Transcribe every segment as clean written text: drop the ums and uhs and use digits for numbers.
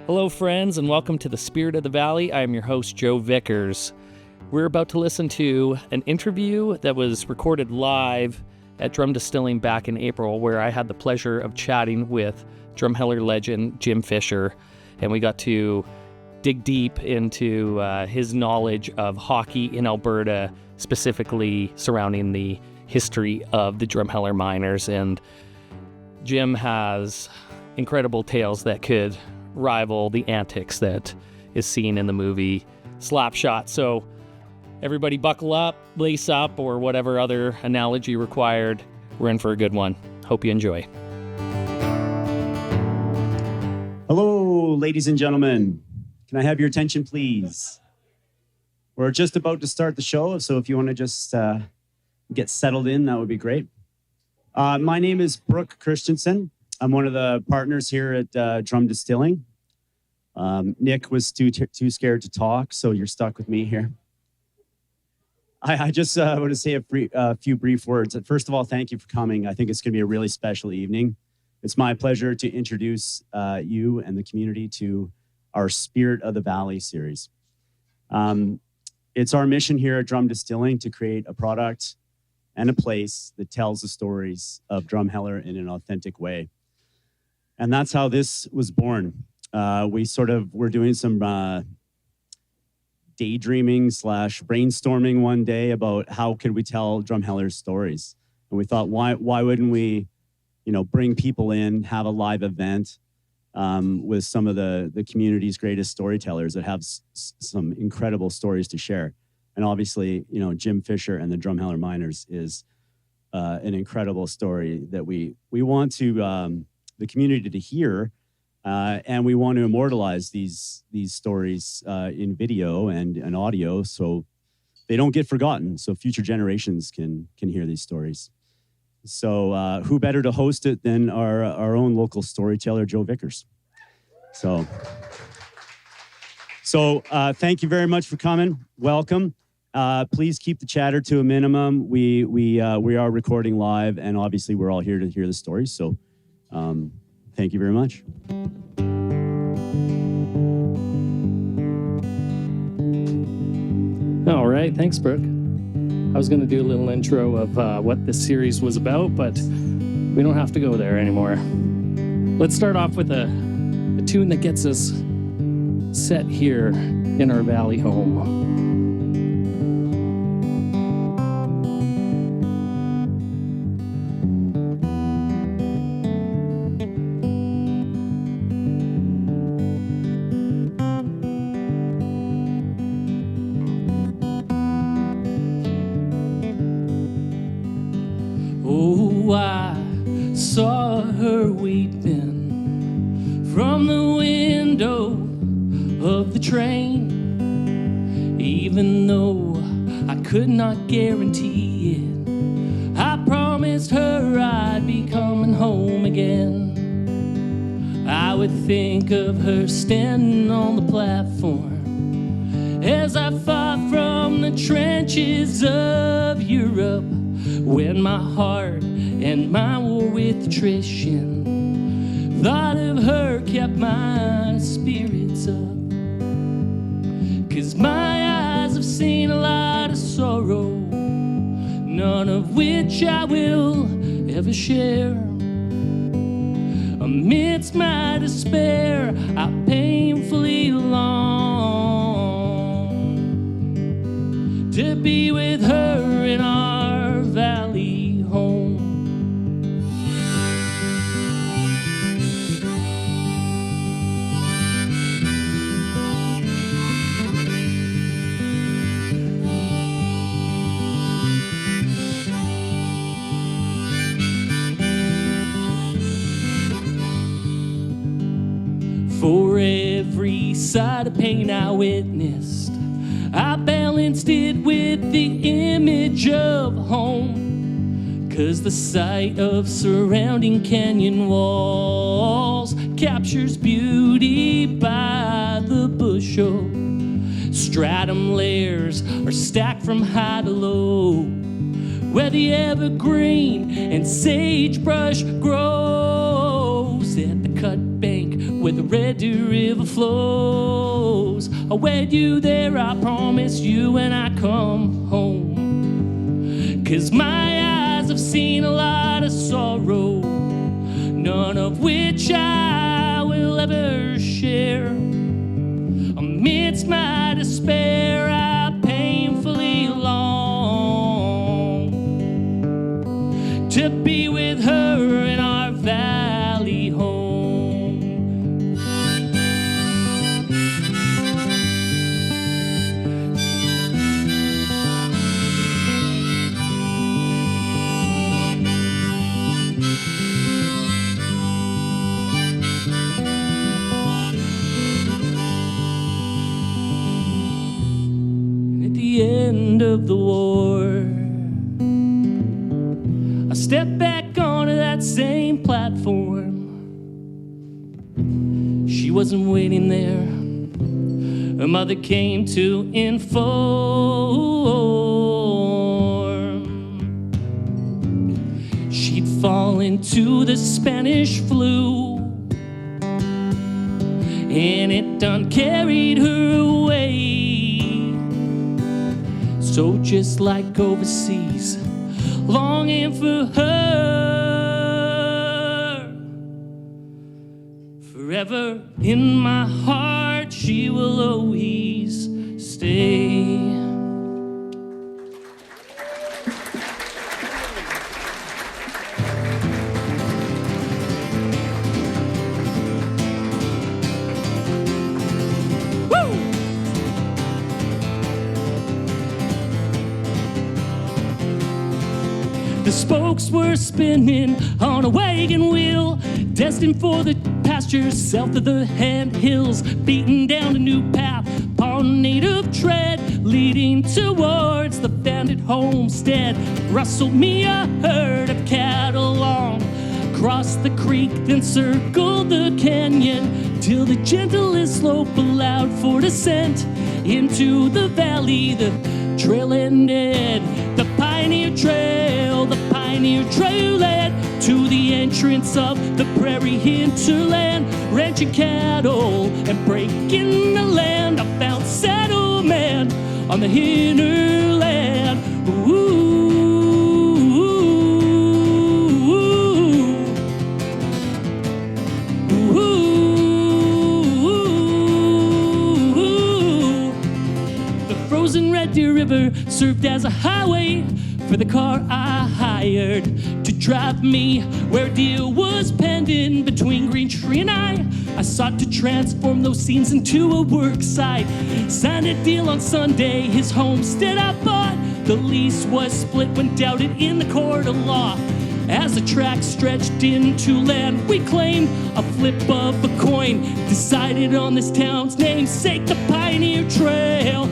Hello, friends, and welcome to the Spirit of the Valley. I am your host, Joe Vickers. We're about to listen to an interview that was recorded live at Drum Distilling back in April, where I had the pleasure of chatting with Drumheller legend Jim Fisher, and we got to dig deep into his knowledge of hockey in Alberta, specifically surrounding the history of the Drumheller miners. And Jim has incredible tales that could rival the antics that is seen in the movie Slapshot. So everybody buckle up, lace up, or whatever other analogy required. We're in for a good one. Hope you enjoy. Hello, ladies and gentlemen. Can I have your attention, please? We're just about to start the show, so if you want to just get settled in, that would be great. My name is Brooke Christensen. I'm one of the partners here at Drum Distilling. Nick was too scared to talk, so you're stuck with me here. I just want to say a few brief words. First of all, thank you for coming. I think it's going to be a really special evening. It's my pleasure to introduce you and the community to our Spirit of the Valley series. It's our mission here at Drum Distilling to create a product and a place that tells the stories of Drumheller in an authentic way. And that's how this was born. We're doing some daydreaming / brainstorming one day about how could we tell Drumheller's stories. And we thought, why wouldn't we, bring people in, have a live event with some of the community's greatest storytellers that have some incredible stories to share. And obviously, Jim Fisher and the Drumheller Miners is an incredible story that we want to the community to hear, and we want to immortalize these stories in video and audio so they don't get forgotten, so future generations can hear these stories. So who better to host it than our own local storyteller, Joe Vickers. So thank you very much for coming. Welcome. Please keep the chatter to a minimum. We are recording live, and obviously we're all here to hear the stories. So thank you very much. All right, thanks, Brooke. I was going to do a little intro of what this series was about, but we don't have to go there anymore. Let's start off with a tune that gets us set here in our valley home. Oh, I saw her weeping from the window of the train. Even though I could not guarantee it, I promised her I'd be coming home again. I would think of her standing on the platform as I fought from the trenches of Europe, when my heart and mind were with attrition. Thought of her kept my spirits up, 'cause my eyes have seen a lot of sorrow, none of which I will ever share. Amidst my despair, I painfully long to be with her in our valley home. For every side of pain I witnessed, I balanced it with the image of home. 'Cause the sight of surrounding canyon walls captures beauty by the bushel. Stratum layers are stacked from high to low, where the evergreen and sagebrush grows. At the cut bank where the Red Deer River flows. I'll wed you there, I promise you, when I come home. 'Cause my eyes have seen a lot of sorrow, none of which I will ever share. Amidst my despair, I painfully long to be with her in our valley home. At the end of the war, I stepped back onto that same platform. She wasn't waiting there. Her mother came to inform she'd fallen to the Spanish flu, and it done carried her away. So just like overseas, longing for her, forever in my heart she will always stay. The spokes were spinning on a wagon wheel, destined for the pastures south of the hand hills, beating down a new path upon native tread, leading towards the bandit homestead. Rustled me a herd of cattle along, crossed the creek, then circled the canyon, till the gentlest slope allowed for descent into the valley. The trail ended, the pioneer trail led to the entrance of the prairie hinterland. Ranching cattle and breaking the land, I found settlement on the hinterland. The frozen Red Deer River served as a highway for the car I hired to drive me where a deal was pending between Green Tree and I sought to transform those scenes into a work site. Signed a deal on Sunday, his homestead I bought. The lease was split when doubted in the court of law. As the track stretched into land we claimed, a flip of a coin decided on this town's namesake. The Pioneer Trail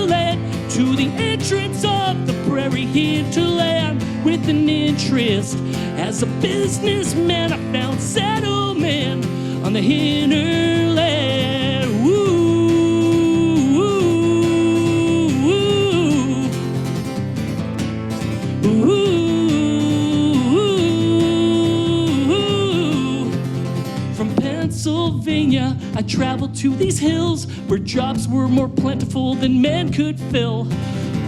led to the entrance of the prairie hinterland. With an interest as a businessman, I found settlement on the hinterland. From Pennsylvania, I traveled to these hills where jobs were more plentiful than men could fill.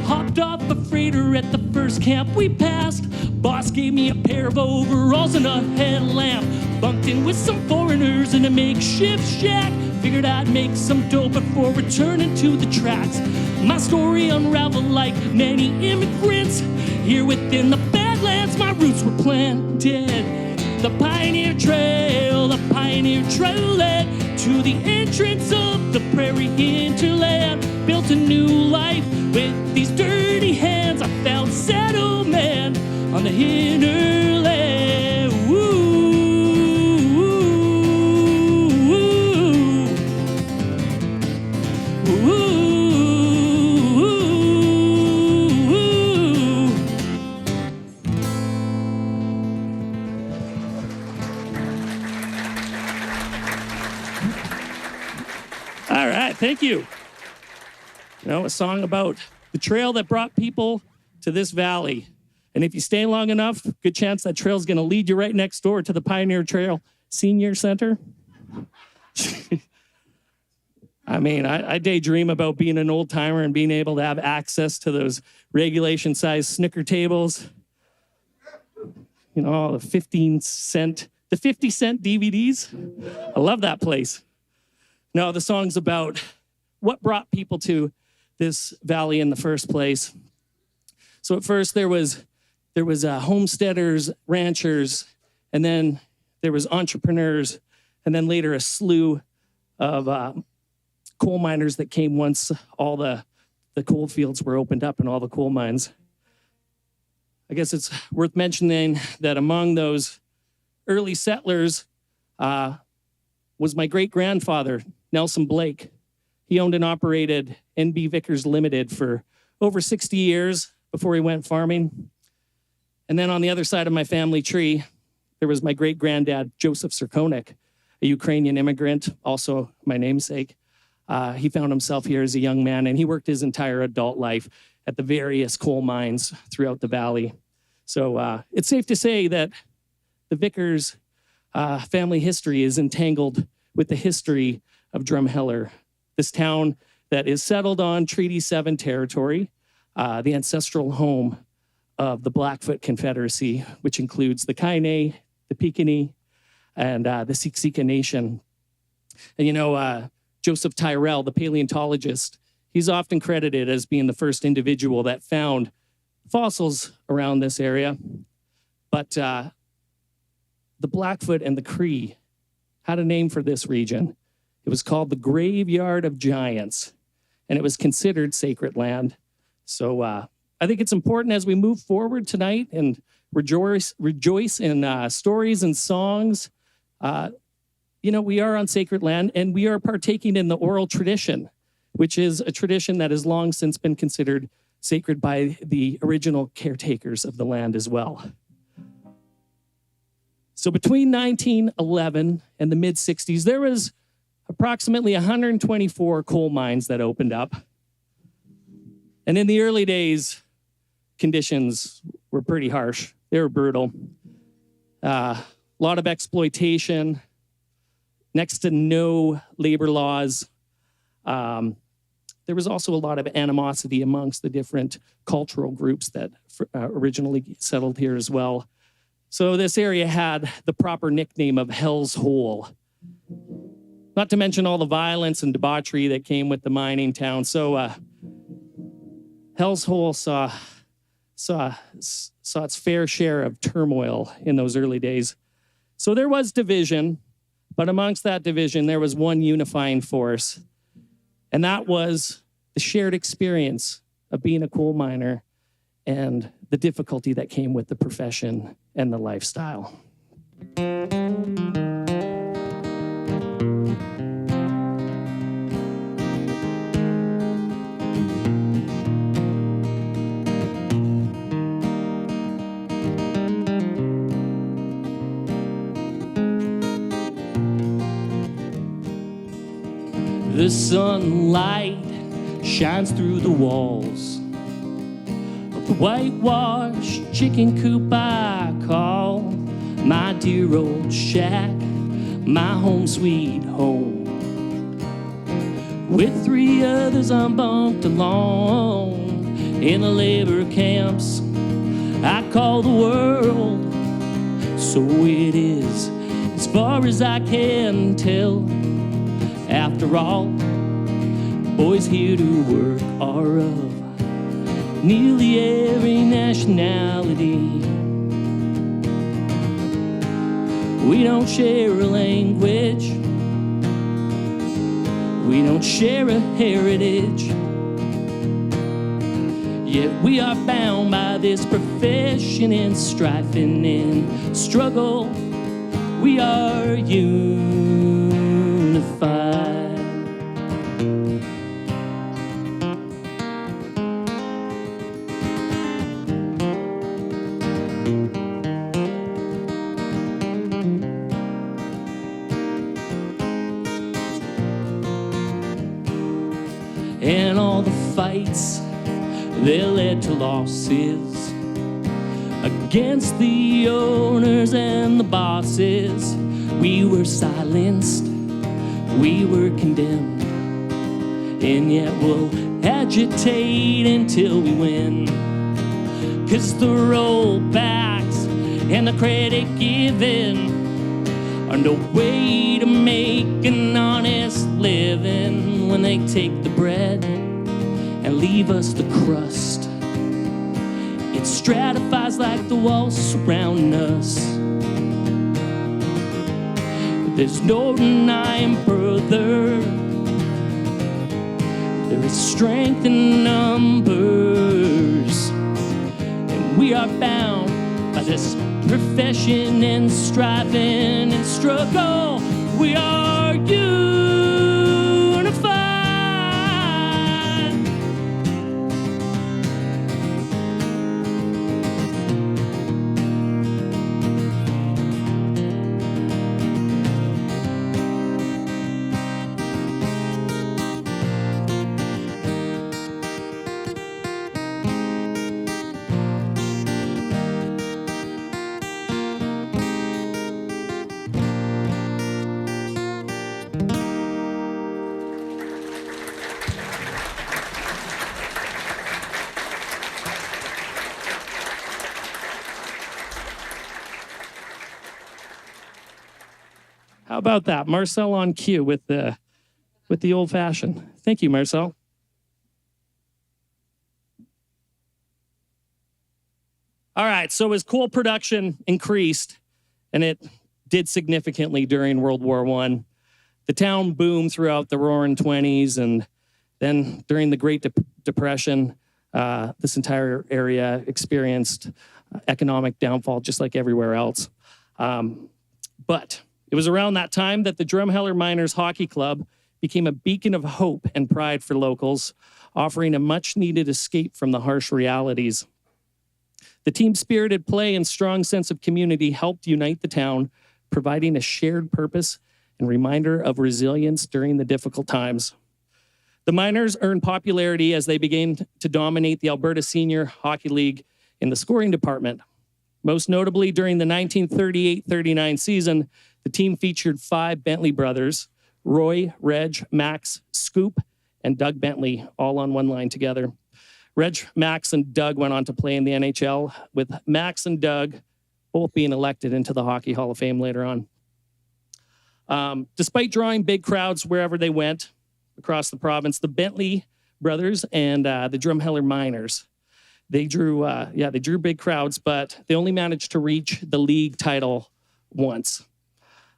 Hopped off a freighter at the first camp we passed. Boss gave me a pair of overalls and a headlamp. Bunked in with some foreigners in a makeshift shack. Figured I'd make some dough before returning to the tracks. My story unraveled like many immigrants. Here within the Badlands, my roots were planted. The Pioneer Trail led to the entrance of the prairie hinterland. Built a new life with these dirty hands. I found settlement on the hinterland. All right, thank you. You know, a song about the trail that brought people to this valley. And if you stay long enough, good chance that trail's going to lead you right next door to the Pioneer Trail Senior Center. I mean, I daydream about being an old timer and being able to have access to those regulation-sized snooker tables. You know, the 50-cent DVDs. I love that place. No, the song's about what brought people to this valley in the first place. So at first there was homesteaders, ranchers, and then there was entrepreneurs, and then later a slew of coal miners that came once all the coal fields were opened up and all the coal mines. I guess it's worth mentioning that among those early settlers was my great-grandfather, Nelson Blake. He owned and operated NB Vickers Limited for over 60 years before he went farming. And then on the other side of my family tree, there was my great-granddad, Joseph Serkonik, a Ukrainian immigrant, also my namesake. He found himself here as a young man, and he worked his entire adult life at the various coal mines throughout the valley. So it's safe to say that the Vickers family history is entangled with the history of Drumheller, this town that is settled on Treaty 7 territory, the ancestral home of the Blackfoot Confederacy, which includes the Kainai, the Piikani, and the Siksika Nation. And you know, Joseph Tyrrell, the paleontologist, he's often credited as being the first individual that found fossils around this area. But the Blackfoot and the Cree had a name for this region. It was called the Graveyard of Giants, and it was considered sacred land. So I think it's important as we move forward tonight and rejoice in stories and songs. You know, we are on sacred land, and we are partaking in the oral tradition, which is a tradition that has long since been considered sacred by the original caretakers of the land as well. So between 1911 and the mid-60s, there was approximately 124 coal mines that opened up. And in the early days, conditions were pretty harsh. They were brutal. A lot of exploitation, next to no labor laws. There was also a lot of animosity amongst the different cultural groups that originally settled here as well. So this area had the proper nickname of Hell's Hole. Not to mention all the violence and debauchery that came with the mining town. So Hell's Hole saw its fair share of turmoil in those early days. So there was division, but amongst that division, there was one unifying force, and that was the shared experience of being a coal miner and the difficulty that came with the profession and the lifestyle. The sunlight shines through the walls of the whitewashed chicken coop I call my dear old shack, my home sweet home. With 3 others I'm bumped along in the labor camps I call the world. So it is, as far as I can tell. After all, boys here to work are of nearly every nationality. We don't share a language, we don't share a heritage, yet we are bound by this profession and strife and in struggle. We are unified. And all the fights, they led to losses against the owners and the bosses. We were silenced we were condemned, and yet we'll agitate until we win. 'Cause the rollbacks and the credit given are no way to make an honest living. When they take the bread and leave us the crust, it stratifies like the walls surround us. But there's no denying, brother, there is strength in numbers, and we are bound by this profession and striving and struggle. We are unified. How about that? Marcel on cue with the old fashioned. Thank you, Marcel. All right, so as coal production increased, and it did significantly during World War I, the town boomed throughout the Roaring '20s, and then during the Great Depression, this entire area experienced economic downfall just like everywhere else. But it was around that time that the Drumheller Miners Hockey Club became a beacon of hope and pride for locals, offering a much-needed escape from the harsh realities. The team-spirited play and strong sense of community helped unite the town, providing a shared purpose and reminder of resilience during the difficult times. The Miners earned popularity as they began to dominate the Alberta Senior Hockey League in the scoring department. Most notably, during the 1938-39 season, the team featured 5 Bentley brothers, Roy, Reg, Max, Scoop, and Doug Bentley, all on one line together. Reg, Max, and Doug went on to play in the NHL, with Max and Doug both being elected into the Hockey Hall of Fame later on. Despite drawing big crowds wherever they went across the province, the Bentley brothers and the Drumheller Miners, they drew big crowds, but they only managed to reach the league title once.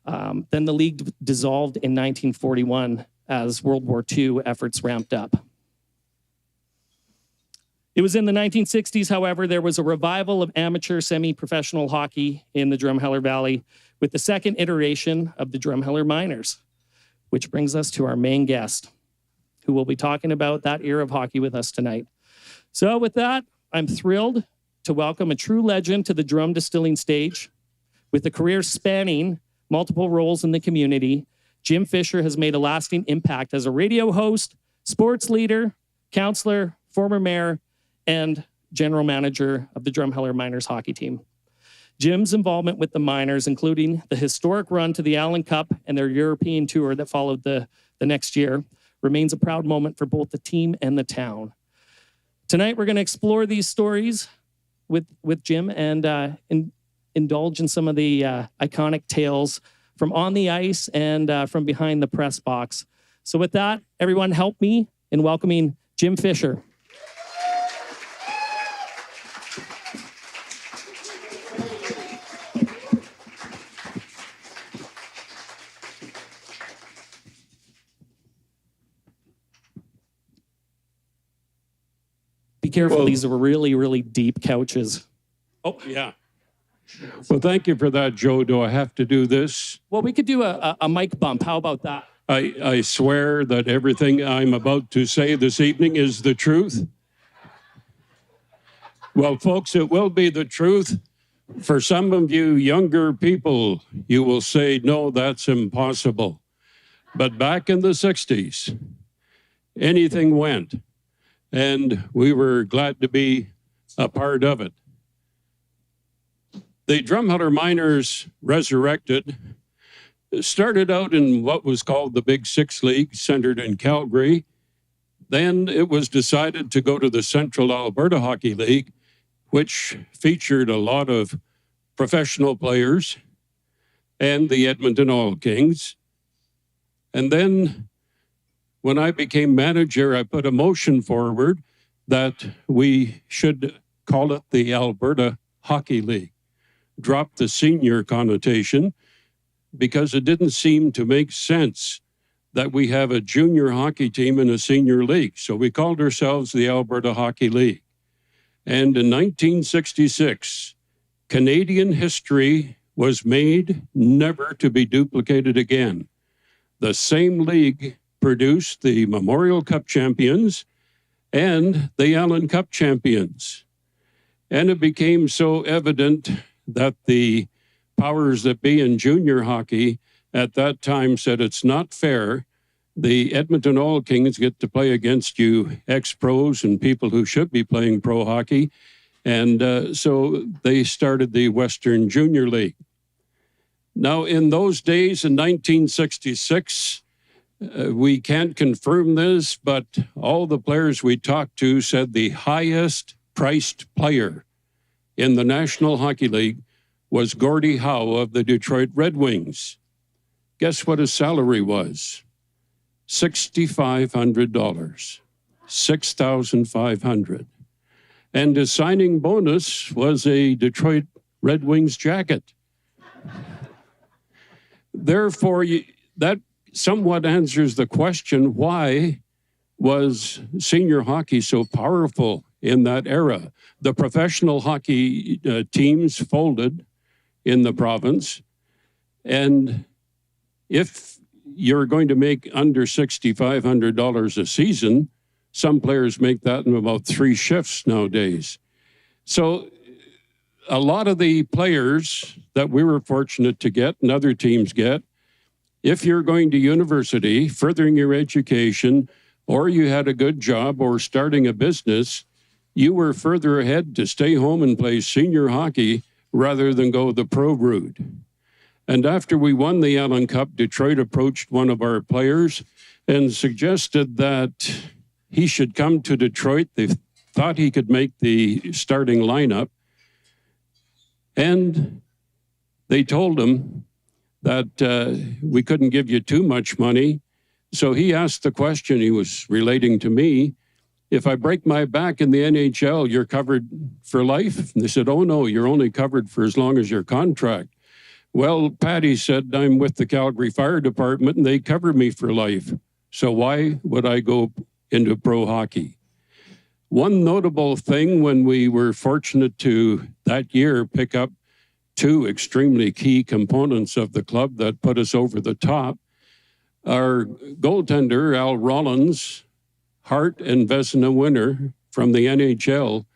Then the league dissolved in 1941 as World War II efforts ramped up. It was in the 1960s, however, there was a revival of amateur semi-professional hockey in the Drumheller Valley with the second iteration of the Drumheller Miners, which brings us to our main guest, who will be talking about that era of hockey with us tonight. So with that, I'm thrilled to welcome a true legend to the drum distilling stage. With a career spanning multiple roles in the community, Jim Fisher has made a lasting impact as a radio host, sports leader, counselor, former mayor, and general manager of the Drumheller Miners hockey team. Jim's involvement with the Miners, including the historic run to the Allan Cup and their European tour that followed the next year, remains a proud moment for both the team and the town. Tonight, we're going to explore these stories with Jim and indulge in some of the iconic tales from on the ice and from behind the press box. So with that, everyone help me in welcoming Jim Fisher. Be careful, Well, these are really, really deep couches. Oh, yeah. Well, thank you for that, Joe. Do I have to do this? Well, we could do a mic bump. How about that? I swear that everything I'm about to say this evening is the truth. Well, folks, it will be the truth. For some of you younger people, you will say, no, that's impossible. But back in the 60s, anything went. And we were glad to be a part of it. The Drumheller Miners resurrected Started out in what was called the Big Six League, centered in Calgary. Then it was decided to go to the Central Alberta Hockey League, which featured a lot of professional players and the Edmonton Oil Kings. And then when I became manager, I put a motion forward that we should call it the Alberta Hockey League. Drop the senior connotation because it didn't seem to make sense that we have a junior hockey team in a senior league. So we called ourselves the Alberta Hockey League. And in 1966, Canadian history was made never to be duplicated again. The same league produced the Memorial Cup champions and the Allan Cup champions. And it became so evident that the powers that be in junior hockey at that time said it's not fair. The Edmonton Oil Kings get to play against you ex-pros and people who should be playing pro hockey. And so they started the Western Junior League. Now, in those days, in 1966, we can't confirm this, but all the players we talked to said the highest priced player in the National Hockey League was Gordie Howe of the Detroit Red Wings. Guess what his salary was? $6,500, $6,500. And his signing bonus was a Detroit Red Wings jacket. Therefore, that somewhat answers the question, why was senior hockey so powerful in that era? The professional hockey teams folded in the province. And if you're going to make under $6,500 a season, some players make that in about 3 shifts nowadays. So a lot of the players that we were fortunate to get and other teams get, if you're going to university, furthering your education, or you had a good job or starting a business, you were further ahead to stay home and play senior hockey rather than go the pro route. And after we won the Allan Cup, Detroit approached one of our players and suggested that he should come to Detroit. They thought he could make the starting lineup. And they told him that we couldn't give you too much money. So he asked the question, he was relating to me, if I break my back in the NHL, you're covered for life? And they said, oh no, you're only covered for as long as your contract. Well, Patty said, I'm with the Calgary Fire Department and they cover me for life. So why would I go into pro hockey? One notable thing when we were fortunate to that year pick up 2 extremely key components of the club that put us over the top. Our goaltender, Al Rollins, Hart and Vezina winner from the NHL,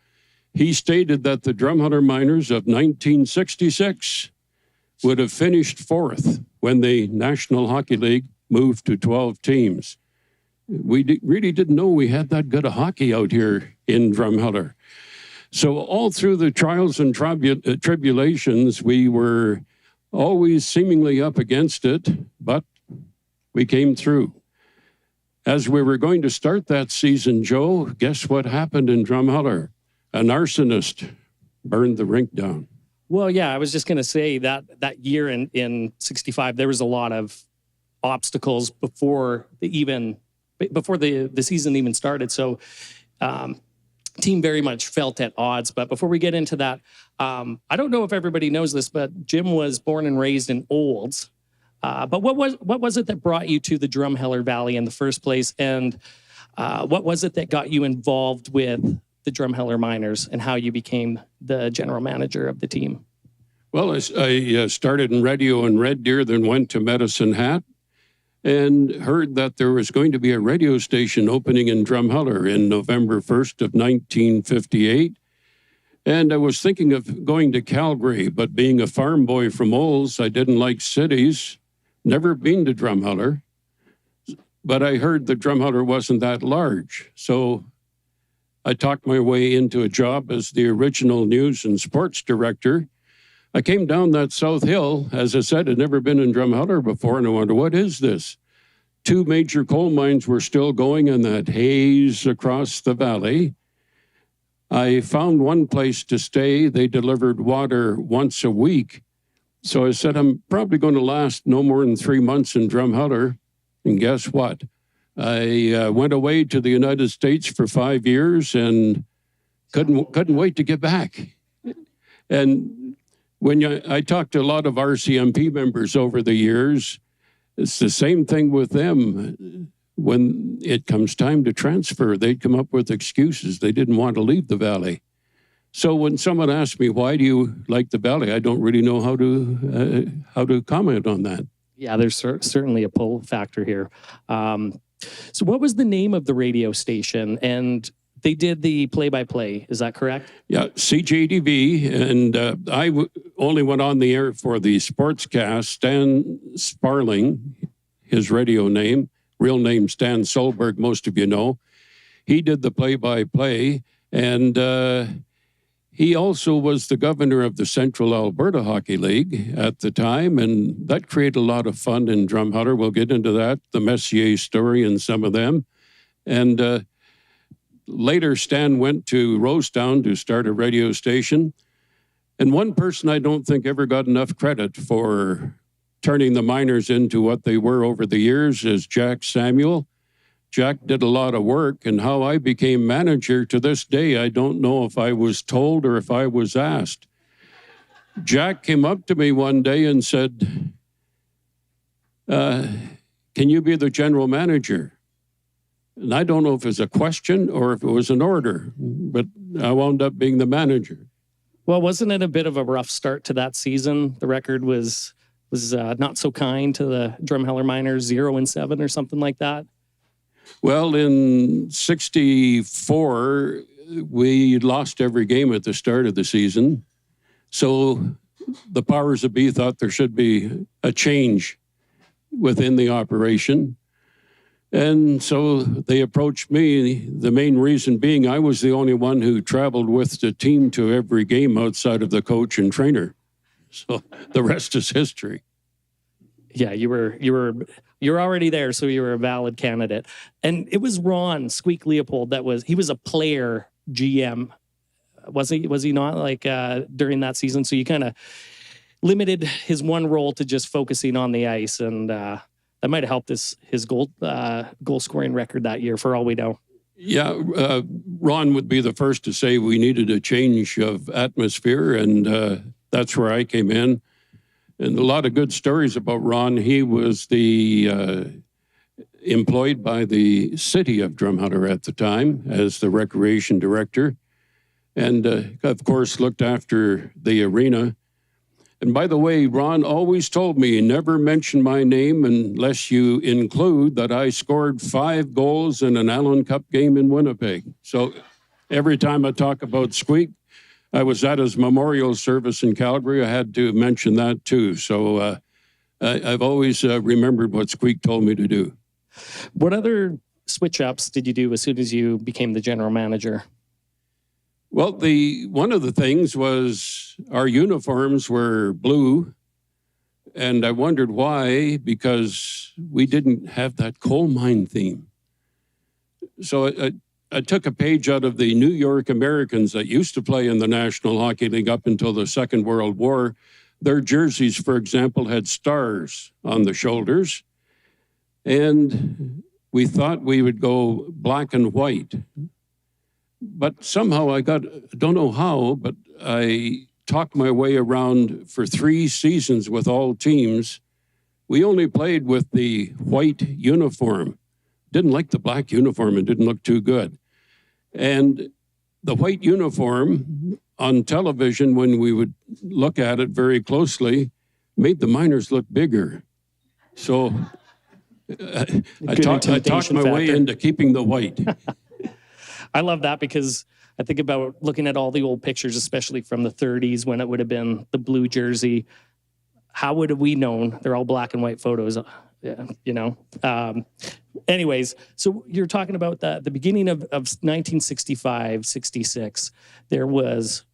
he stated that the Drumheller Miners of 1966 would have finished 4th when the National Hockey League moved to 12 teams. We really didn't know we had that good a hockey out here in Drumheller. So all through the trials and tribulations, we were always seemingly up against it, but we came through. As we were going to start that season, Joe, guess what happened in Drumheller? An arsonist burned the rink down. Well, yeah, I was just going to say that year in 65, there was a lot of obstacles before the season even started. So team very much felt at odds. But before we get into that, I don't know if everybody knows this, but Jim was born and raised in Olds. But what was it that brought you to the Drumheller Valley in the first place? And what was it that got you involved with the Drumheller Miners and how you became the general manager of the team? Well, I started in radio in Red Deer, then went to Medicine Hat and heard that there was going to be a radio station opening in Drumheller in November 1st of 1958. And I was thinking of going to Calgary, but being a farm boy from Olds, I didn't like cities, never been to Drumheller. But I heard that Drumheller wasn't that large. So I talked my way into a job as the original news and sports director I came down that South Hill. As I said, I'd never been in Drumheller before, and I wondered, what is this? 2 major coal mines were still going in that haze across the valley. I found one place to stay. They delivered water once a week. So I said, I'm probably going to last no more than 3 months in Drumheller. And guess what? I went away to the United States for 5 years and couldn't wait to get back. And I talked to a lot of RCMP members over the years, it's the same thing with them. When it comes time to transfer, they'd come up with excuses. They didn't want to leave the valley. So when someone asks me, why do you like the valley? I don't really know how to comment on that. Yeah, there's certainly a pull factor here. So what was the name of the radio station? And they did the play-by-play, is that correct? Yeah, CJDV, and I only went on the air for the sportscast. Stan Sparling, his radio name, real name Stan Solberg, most of you know. He did the play-by-play, and he also was the governor of the Central Alberta Hockey League at the time, and that created a lot of fun in Drumheller. We'll get into that, the Messier story and some of them. And later, Stan went to Rosetown to start a radio station. And one person I don't think ever got enough credit for turning the miners into what they were over the years is Jack Samuel. Jack did a lot of work, and how I became manager to this day, I don't know if I was told or if I was asked. Jack came up to me one day and said, can you be the general manager? And I don't know if it was a question or if it was an order, but I wound up being the manager. Well, wasn't it a bit of a rough start to that season? The record was not so kind to the Drumheller Miners, 0-7 or something like that. Well, in '64, we lost every game at the start of the season. So the powers that be thought there should be a change within the operation. And so they approached me, the main reason being I was the only one who traveled with the team to every game outside of the coach and trainer. So the rest is history. Yeah, you're already there, so you were a valid candidate. And it was Ron Squeak Leopold he was a player GM. Was he not, like during that season? So you kind of limited his one role to just focusing on the ice, and that might have helped his goal scoring record that year, for all we know. Yeah, Ron would be the first to say we needed a change of atmosphere, and that's where I came in. And a lot of good stories about Ron. He was employed by the city of Drumheller at the time as the recreation director, and of course looked after the arena. And by the way, Ron always told me, never mention my name unless you include that I scored 5 goals in an Allan Cup game in Winnipeg. So every time I talk about Squeak, I was at his memorial service in Calgary. I had to mention that too. So I've always remembered what Squeak told me to do. What other switch-ups did you do as soon as you became the general manager? Well, one of the things was our uniforms were blue, and I wondered why, because we didn't have that coal mine theme. So I took a page out of the New York Americans that used to play in the National Hockey League up until the Second World War. Their jerseys, for example, had stars on the shoulders, and we thought we would go black and white. But somehow I don't know how, but I talked my way around for 3 seasons with all teams. We only played with the white uniform. Didn't like the black uniform. It didn't look too good. And the white uniform on television, when we would look at it very closely, made the miners look bigger. So I talked my way into keeping the white. I love that because I think about looking at all the old pictures, especially from the 30s when it would have been the blue jersey. How would have we known? They're all black and white photos, you know. Anyways, so you're talking about the beginning of 1965, 66. There was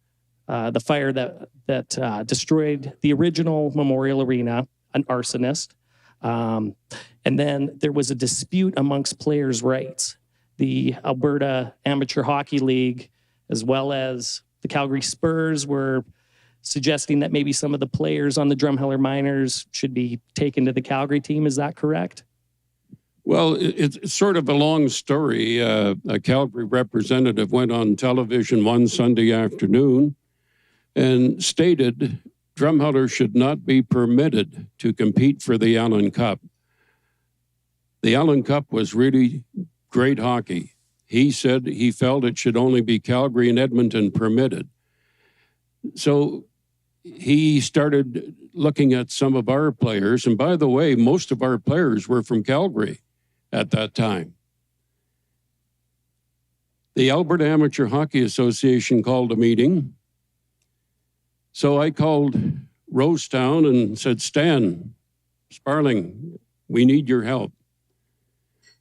the fire that destroyed the original Memorial Arena, an arsonist. And then there was a dispute amongst players' rights. The Alberta Amateur Hockey League, as well as the Calgary Spurs, were suggesting that maybe some of the players on the Drumheller Miners should be taken to the Calgary team. Is that correct? Well, it's sort of a long story. A Calgary representative went on television one Sunday afternoon and stated Drumheller should not be permitted to compete for the Allan Cup. The Allan Cup was really great hockey. He said he felt it should only be Calgary and Edmonton permitted. So he started looking at some of our players. And by the way, most of our players were from Calgary at that time. The Alberta Amateur Hockey Association called a meeting. So I called Rosetown and said, Stan, Sparling, we need your help.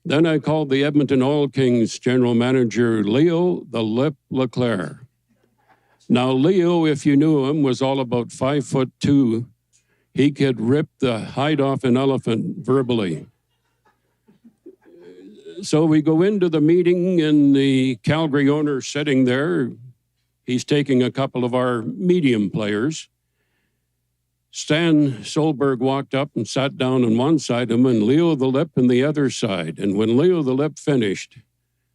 Then I called the Edmonton Oil Kings general manager, Leo the Lip Leclerc. Now, Leo, if you knew him, was all about 5'2". He could rip the hide off an elephant verbally. So we go into the meeting, and the Calgary owner sitting there. He's taking a couple of our medium players. Stan Solberg walked up and sat down on one side of him, and Leo the Lip on the other side. And when Leo the Lip finished,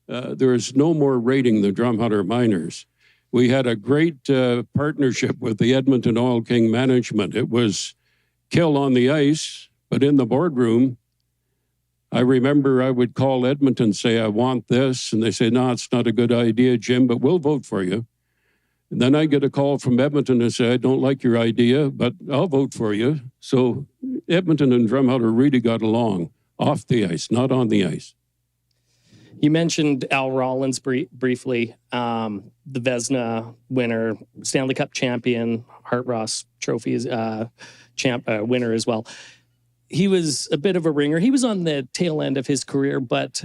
there is no more rating the Drumheller Miners. We had a great partnership with the Edmonton Oil King management. It was kill on the ice, but in the boardroom, I remember I would call Edmonton, say, I want this. And they say, no, it's not a good idea, Jim, but we'll vote for you. And then I get a call from Edmonton and say, I don't like your idea, but I'll vote for you. So Edmonton and Drumheller really got along off the ice, not on the ice. You mentioned Al Rollins briefly, the Vezina winner, Stanley Cup champion, Hart Ross Trophy winner as well. He was a bit of a ringer. He was on the tail end of his career, but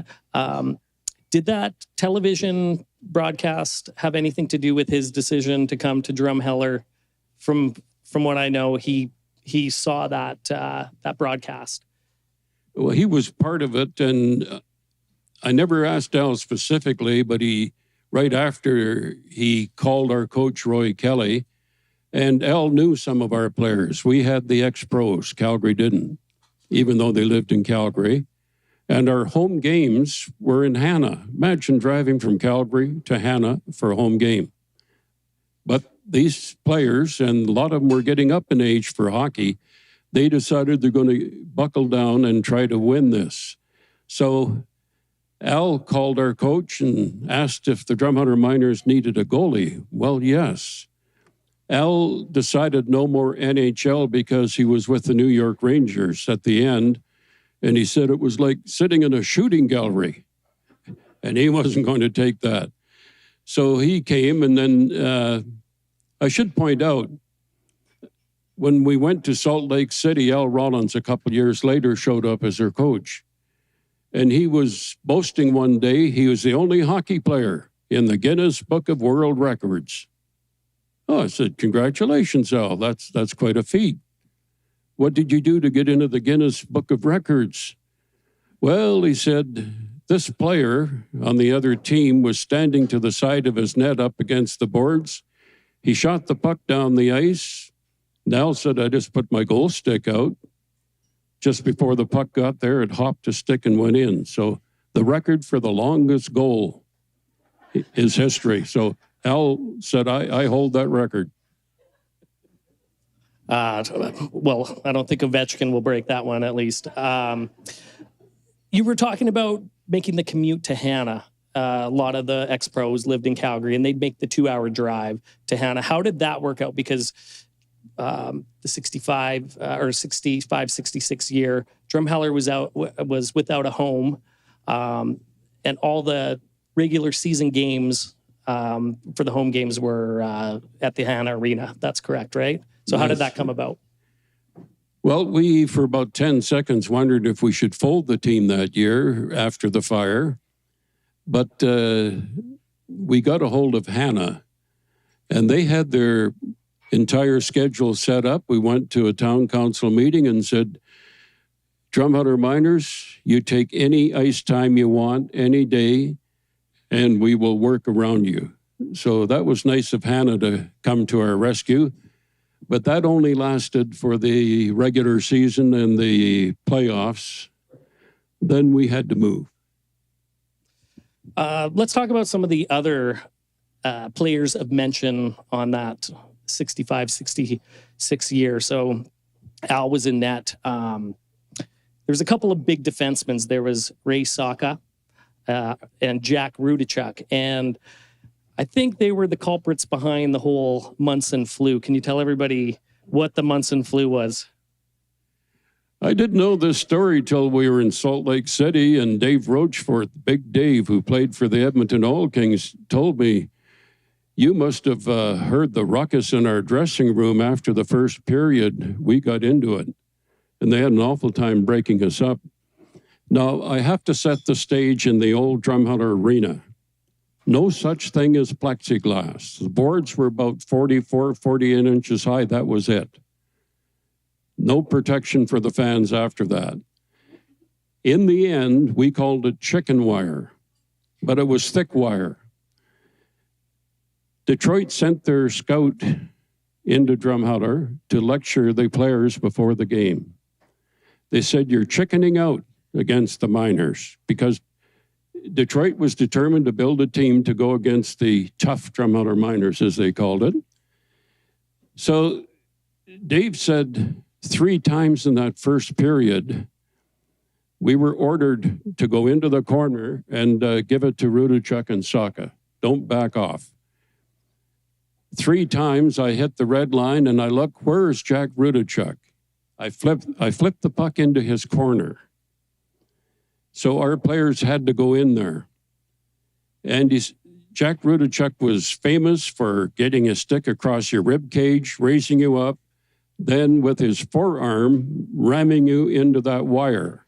did that television broadcast have anything to do with his decision to come to Drumheller? From what I know, he saw that broadcast. Well, he was part of it, and I never asked Al specifically, but right after he called our coach, Roy Kelly, and Al knew some of our players. We had the ex-pros. Calgary didn't, even though they lived in Calgary. And our home games were in Hanna. Imagine driving from Calgary to Hanna for a home game. But these players, and a lot of them were getting up in age for hockey, they decided they're going to buckle down and try to win this. So Al called our coach and asked if the Drumheller Miners needed a goalie. Well, yes. Al decided no more NHL because he was with the New York Rangers at the end. And he said it was like sitting in a shooting gallery. And he wasn't going to take that. So he came, and then I should point out, when we went to Salt Lake City, Al Rollins a couple years later showed up as our coach. And he was boasting one day he was the only hockey player in the Guinness Book of World Records. Oh, I said, congratulations, Al. That's quite a feat. What did you do to get into the Guinness Book of Records? Well, he said, this player on the other team was standing to the side of his net up against the boards. He shot the puck down the ice. Al said, I just put my goal stick out. Just before the puck got there, it hopped a stick and went in. So the record for the longest goal is history. So Al said, I hold that record. Well, I don't think Ovechkin will break that one, at least. You were talking about making the commute to Hanna. A lot of the ex-pros lived in Calgary, and they'd make the 2-hour drive to Hanna. How did that work out? Because the 65, 66 year, Drumheller was without a home, and all the regular season games for the home games were at the Hanna Arena. That's correct, right? So how did that come about? Well, we, for about 10 seconds, wondered if we should fold the team that year after the fire. But we got a hold of Hanna. And they had their entire schedule set up. We went to a town council meeting and said, Drumheller minors, you take any ice time you want, any day, and we will work around you. So that was nice of Hannah to come to our rescue. But that only lasted for the regular season and the playoffs. Then we had to move. Let's talk about some of the other players of mention on that 65, 66 year. So Al was in net. There's a couple of big defensemen. There was Ray Saka and Jack Rudachuk. And I think they were the culprits behind the whole Munson flu. Can you tell everybody what the Munson flu was? I didn't know this story till we were in Salt Lake City, and Dave Rochfort, Big Dave, who played for the Edmonton Oil Kings, told me, you must have heard the ruckus in our dressing room after the first period. We got into it, and they had an awful time breaking us up. Now, I have to set the stage in the old Drumheller Arena. No such thing as plexiglass. The boards were about 44, 48 inches high. That was it. No protection for the fans after that. In the end, we called it chicken wire, but it was thick wire. Detroit sent their scout into Drumheller to lecture the players before the game. They said, you're chickening out against the minors, because Detroit was determined to build a team to go against the tough Drumheller minors, as they called it. So Dave said 3 times in that first period, we were ordered to go into the corner and give it to Rudachuk and Saka. Don't back off. 3 times I hit the red line and I look, where is Jack Rudachuk? I flipped the puck into his corner. So our players had to go in there. And Jack Rudachuk was famous for getting a stick across your rib cage, raising you up, then with his forearm ramming you into that wire.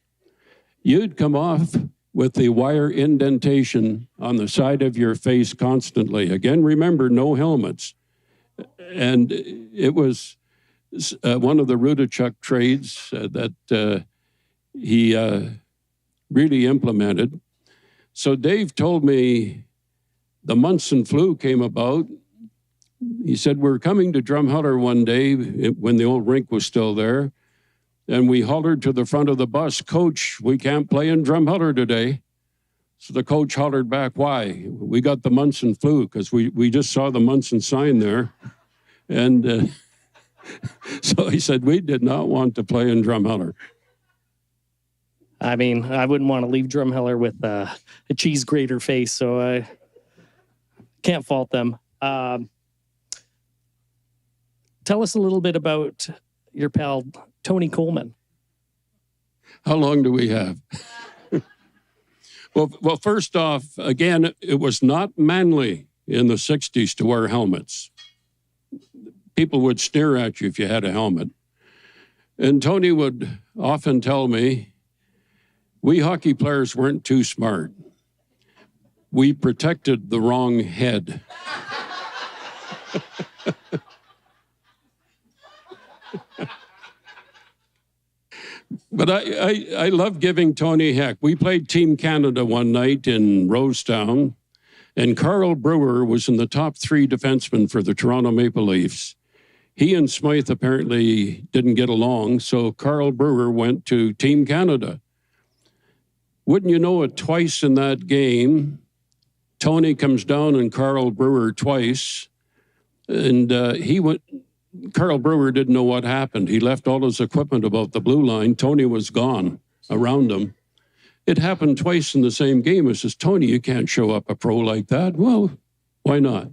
You'd come off with the wire indentation on the side of your face constantly. Again, remember, no helmets. And it was one of the Rudachuk trades that he really implemented. So Dave told me the Munson flu came about. He said, we're coming to Drumheller one day when the old rink was still there, and we hollered to the front of the bus, Coach, we can't play in Drumheller today. So the coach hollered back, why? We got the Munson flu, because we just saw the Munson sign there. And so he said, we did not want to play in Drumheller. I mean, I wouldn't want to leave Drumheller with a cheese grater face, so I can't fault them. Tell us a little bit about your pal, Tony Coleman. How long do we have? Well, first off, again, it was not manly in the 60s to wear helmets. People would stare at you if you had a helmet. And Tony would often tell me, we hockey players weren't too smart. We protected the wrong head. But I love giving Tony heck. We played Team Canada one night in Rosetown, and Carl Brewer was in the top 3 defensemen for the Toronto Maple Leafs. He and Smythe apparently didn't get along, so Carl Brewer went to Team Canada. Wouldn't you know it, twice in that game, Tony comes down on Carl Brewer twice, and Carl Brewer didn't know what happened. He left all his equipment about the blue line. Tony was gone around him. It happened twice in the same game. I says, Tony, you can't show up a pro like that. Well, why not?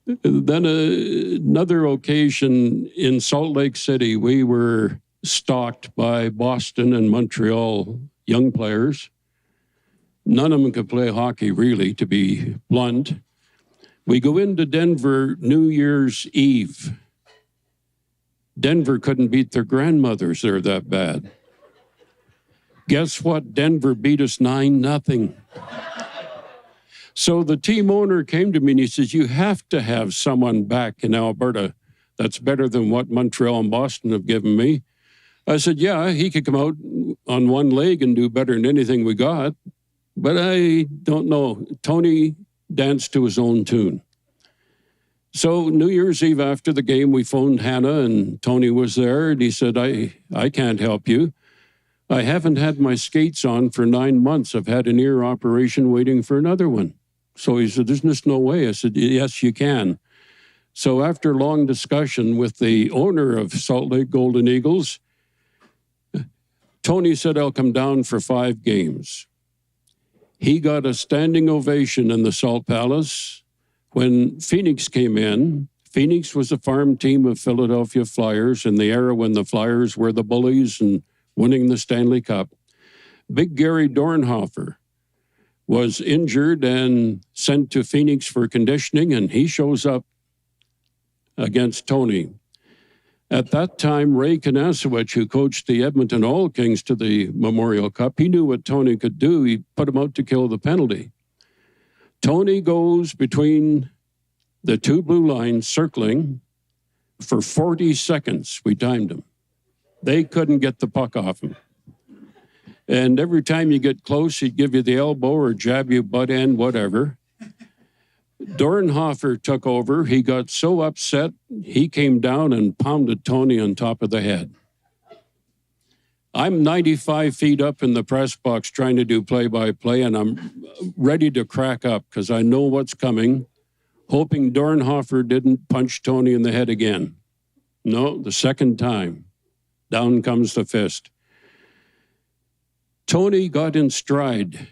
Then another occasion in Salt Lake City, we were stalked by Boston and Montreal young players. None of them could play hockey, really, to be blunt. We go into Denver New Year's Eve. Denver couldn't beat their grandmothers. They're that bad. Guess what? Denver beat us 9-0. So the team owner came to me and he says, you have to have someone back in Alberta that's better than what Montreal and Boston have given me. I said, yeah, he could come out on one leg and do better than anything we got. But I don't know. Tony danced to his own tune. So New Year's Eve after the game, we phoned Hannah and Tony was there. And he said, I can't help you. I haven't had my skates on for 9 months. I've had an ear operation waiting for another one. So he said, there's just no way. I said, yes, you can. So after long discussion with the owner of Salt Lake Golden Eagles, Tony said, I'll come down for 5 games. He got a standing ovation in the Salt Palace. When Phoenix came in, Phoenix was a farm team of Philadelphia Flyers in the era when the Flyers were the bullies and winning the Stanley Cup. Big Gary Dornhofer was injured and sent to Phoenix for conditioning, and he shows up against Tony. At that time, Ray Kanasowicz, who coached the Edmonton Oil Kings to the Memorial Cup, he knew what Tony could do. He put him out to kill the penalty. Tony goes between the 2 blue lines circling for 40 seconds. We timed him. They couldn't get the puck off him. And every time you get close, he'd give you the elbow or jab you butt end, whatever. Dornhofer took over. He got so upset, he came down and pounded Tony on top of the head. I'm 95 feet up in the press box trying to do play-by-play, and I'm ready to crack up because I know what's coming, hoping Dornhofer didn't punch Tony in the head again. No, the second time, down comes the fist. Tony got in stride,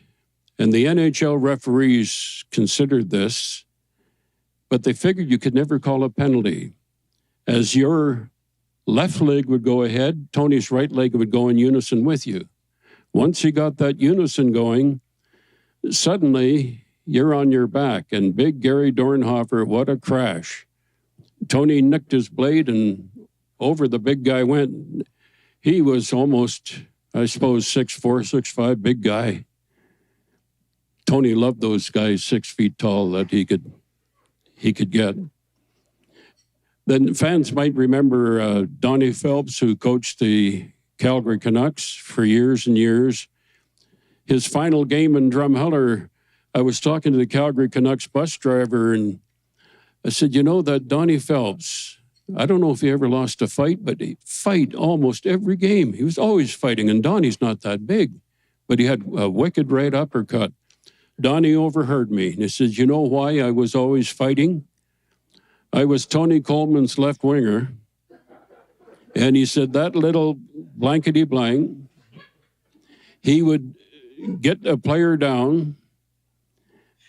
and the NHL referees considered this, but they figured you could never call a penalty. As your left leg would go ahead, Tony's right leg would go in unison with you. Once you got that unison going, suddenly you're on your back. And big Gary Dornhofer, what a crash. Tony nicked his blade and over the big guy went. He was almost, I suppose, 6'4", 6'5", big guy. Tony loved those guys 6 feet tall that he could get. Then fans might remember Donnie Phelps, who coached the Calgary Canucks for years and years. His final game in Drumheller, I was talking to the Calgary Canucks bus driver, and I said, you know, that Donnie Phelps, I don't know if he ever lost a fight, but he fight almost every game. He was always fighting, and Donnie's not that big, but he had a wicked right uppercut. Donnie overheard me, and he says, you know why I was always fighting? I was Tony Coleman's left winger, and he said that little blankety blank, he would get a player down,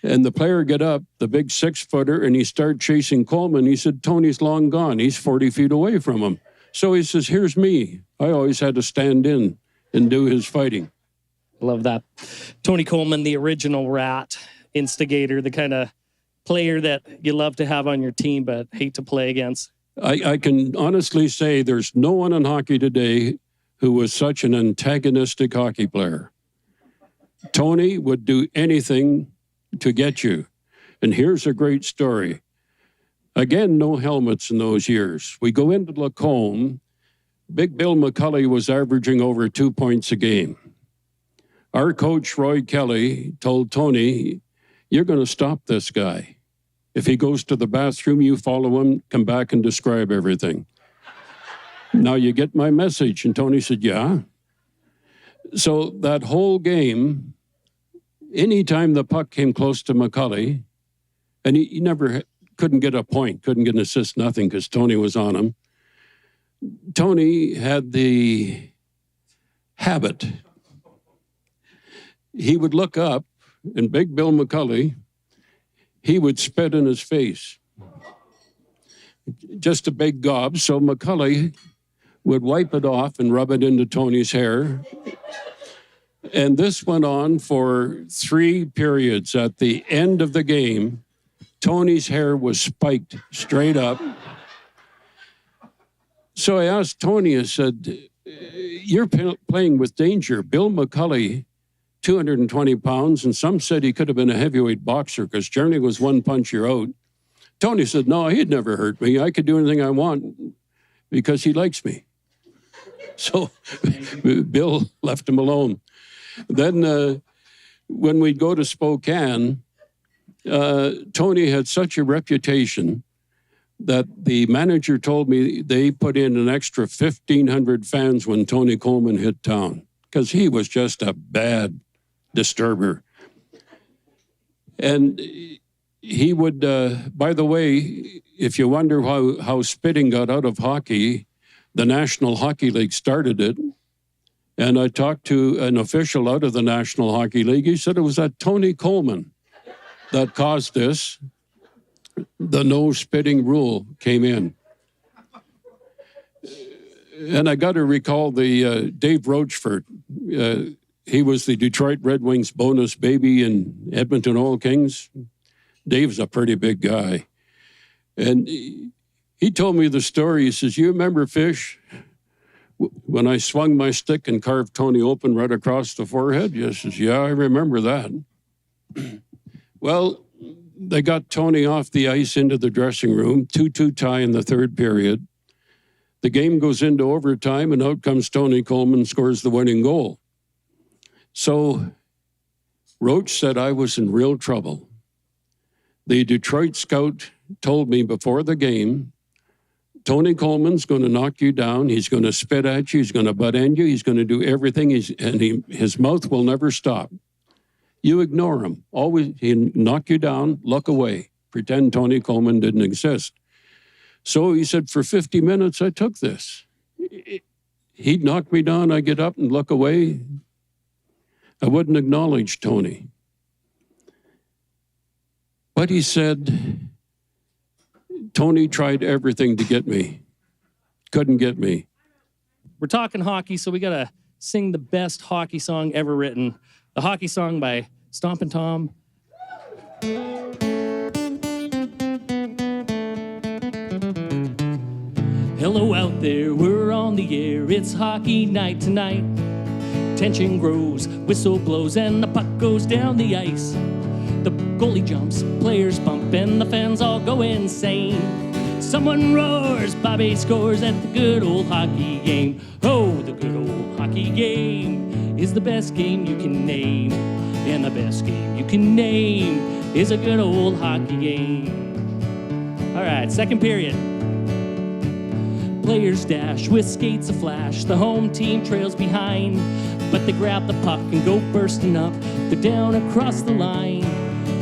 and the player get up, the big 6-footer, and he started chasing Coleman. He said, Tony's long gone. He's 40 feet away from him. So he says, here's me. I always had to stand in and do his fighting. Love that. Tony Coleman, the original rat instigator, the kind of player that you love to have on your team but hate to play against. I can honestly say there's no one in hockey today who was such an antagonistic hockey player. Tony would do anything to get you. And here's a great story. Again, no helmets in those years. We go into Lacombe. Big Bill McCulley was averaging over 2 points a game. Our coach, Roy Kelly, told Tony, you're going to stop this guy. If he goes to the bathroom, you follow him, come back and describe everything. Now you get my message. And Tony said, yeah. So that whole game, anytime the puck came close to McCulley, and he never couldn't get a point, couldn't get an assist, nothing, because Tony was on him. Tony had the habit. He would look up, and Big Bill McCulley, he would spit in his face. Just a big gob. So McCulley would wipe it off and rub it into Tony's hair. And this went on for 3 periods. At the end of the game, Tony's hair was spiked straight up. So I asked Tony, I said, you're playing with danger. Bill McCulley 220 pounds, and some said he could have been a heavyweight boxer because Journey was one punch you're out. Tony said, no, he'd never hurt me. I could do anything I want because he likes me. So Bill left him alone. Then when we'd go to Spokane, Tony had such a reputation that the manager told me they put in an extra 1,500 fans when Tony Coleman hit town because he was just a bad disturber. And he would, by the way, if you wonder how spitting got out of hockey, the National Hockey League started it. And I talked to an official out of the National Hockey League. He said it was that Tony Coleman that caused this. The no spitting rule came in. And I got to recall the Dave Rochford. He was the Detroit Red Wings bonus baby in Edmonton Oil Kings. Dave's a pretty big guy. And he told me the story. He says, you remember, Fish, when I swung my stick and carved Tony open right across the forehead? He says, yeah, I remember that. Well, they got Tony off the ice into the dressing room, 2-2 tie in the third period. The game goes into overtime, and out comes Tony Coleman, scores the winning goal. So Roach said I was in real trouble. The Detroit scout told me before the game, Tony Coleman's going to knock you down. He's going to spit at you. He's going to butt end you. He's going to do everything. His mouth will never stop. You ignore him. Always, he'll knock you down, look away, pretend Tony Coleman didn't exist. So he said, for 50 minutes, I took this. He'd knock me down. I get up and look away. I wouldn't acknowledge Tony. But he said, Tony tried everything to get me. Couldn't get me. We're talking hockey, so we got to sing the best hockey song ever written. The hockey song by Stompin' Tom. Hello out there, we're on the air. It's hockey night tonight. Tension grows, whistle blows, and the puck goes down the ice. The goalie jumps, players bump, and the fans all go insane. Someone roars, Bobby scores at the good old hockey game. Oh, the good old hockey game is the best game you can name. And the best game you can name is a good old hockey game. All right, second period. Players dash with skates aflash. The home team trails behind, but they grab the puck and go bursting up. They're down across the line.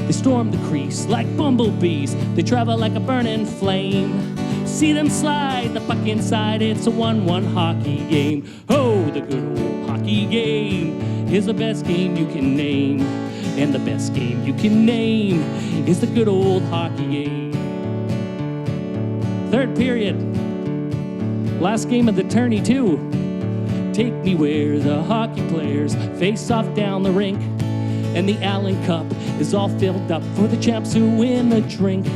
They storm the crease like bumblebees. They travel like a burning flame. See them slide the puck inside. It's a 1-1 hockey game. Oh, the good old hockey game is the best game you can name. And the best game you can name is the good old hockey game. Third period. Last game of the tourney, too. Take me where the hockey players face off down the rink. And the Allan Cup is all filled up for the champs who win a drink.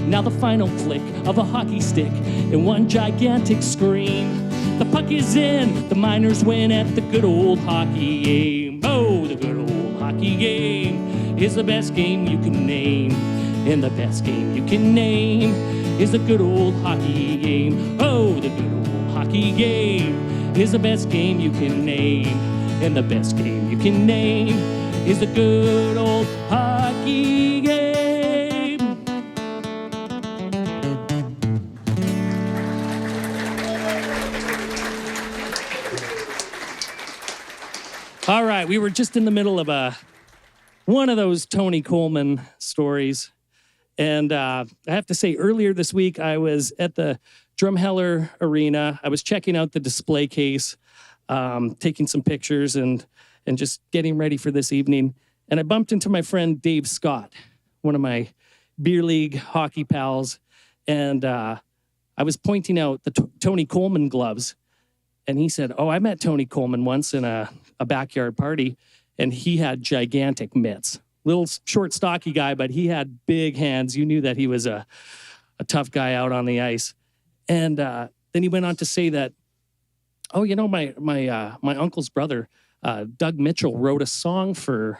Now the final flick of a hockey stick in one gigantic scream. The puck is in, the Miners win at the good old hockey game. Oh, the good old hockey game is the best game you can name. And the best game you can name is the good old hockey game. Oh, the good old hockey game is the best game you can name. And the best game you can name is the good old hockey game. All right, we were just in the middle of one of those Tony Coleman stories. And I have to say, earlier this week, I was at the Drumheller Arena. I was checking out the display case, taking some pictures and just getting ready for this evening. And I bumped into my friend Dave Scott, one of my beer league hockey pals. And I was pointing out the Tony Coleman gloves. And he said, oh, I met Tony Coleman once in a backyard party, and he had gigantic mitts. Little short, stocky guy, but he had big hands. You knew that he was a tough guy out on the ice. And then he went on to say that Oh, my uncle's brother, Doug Mitchell, wrote a song for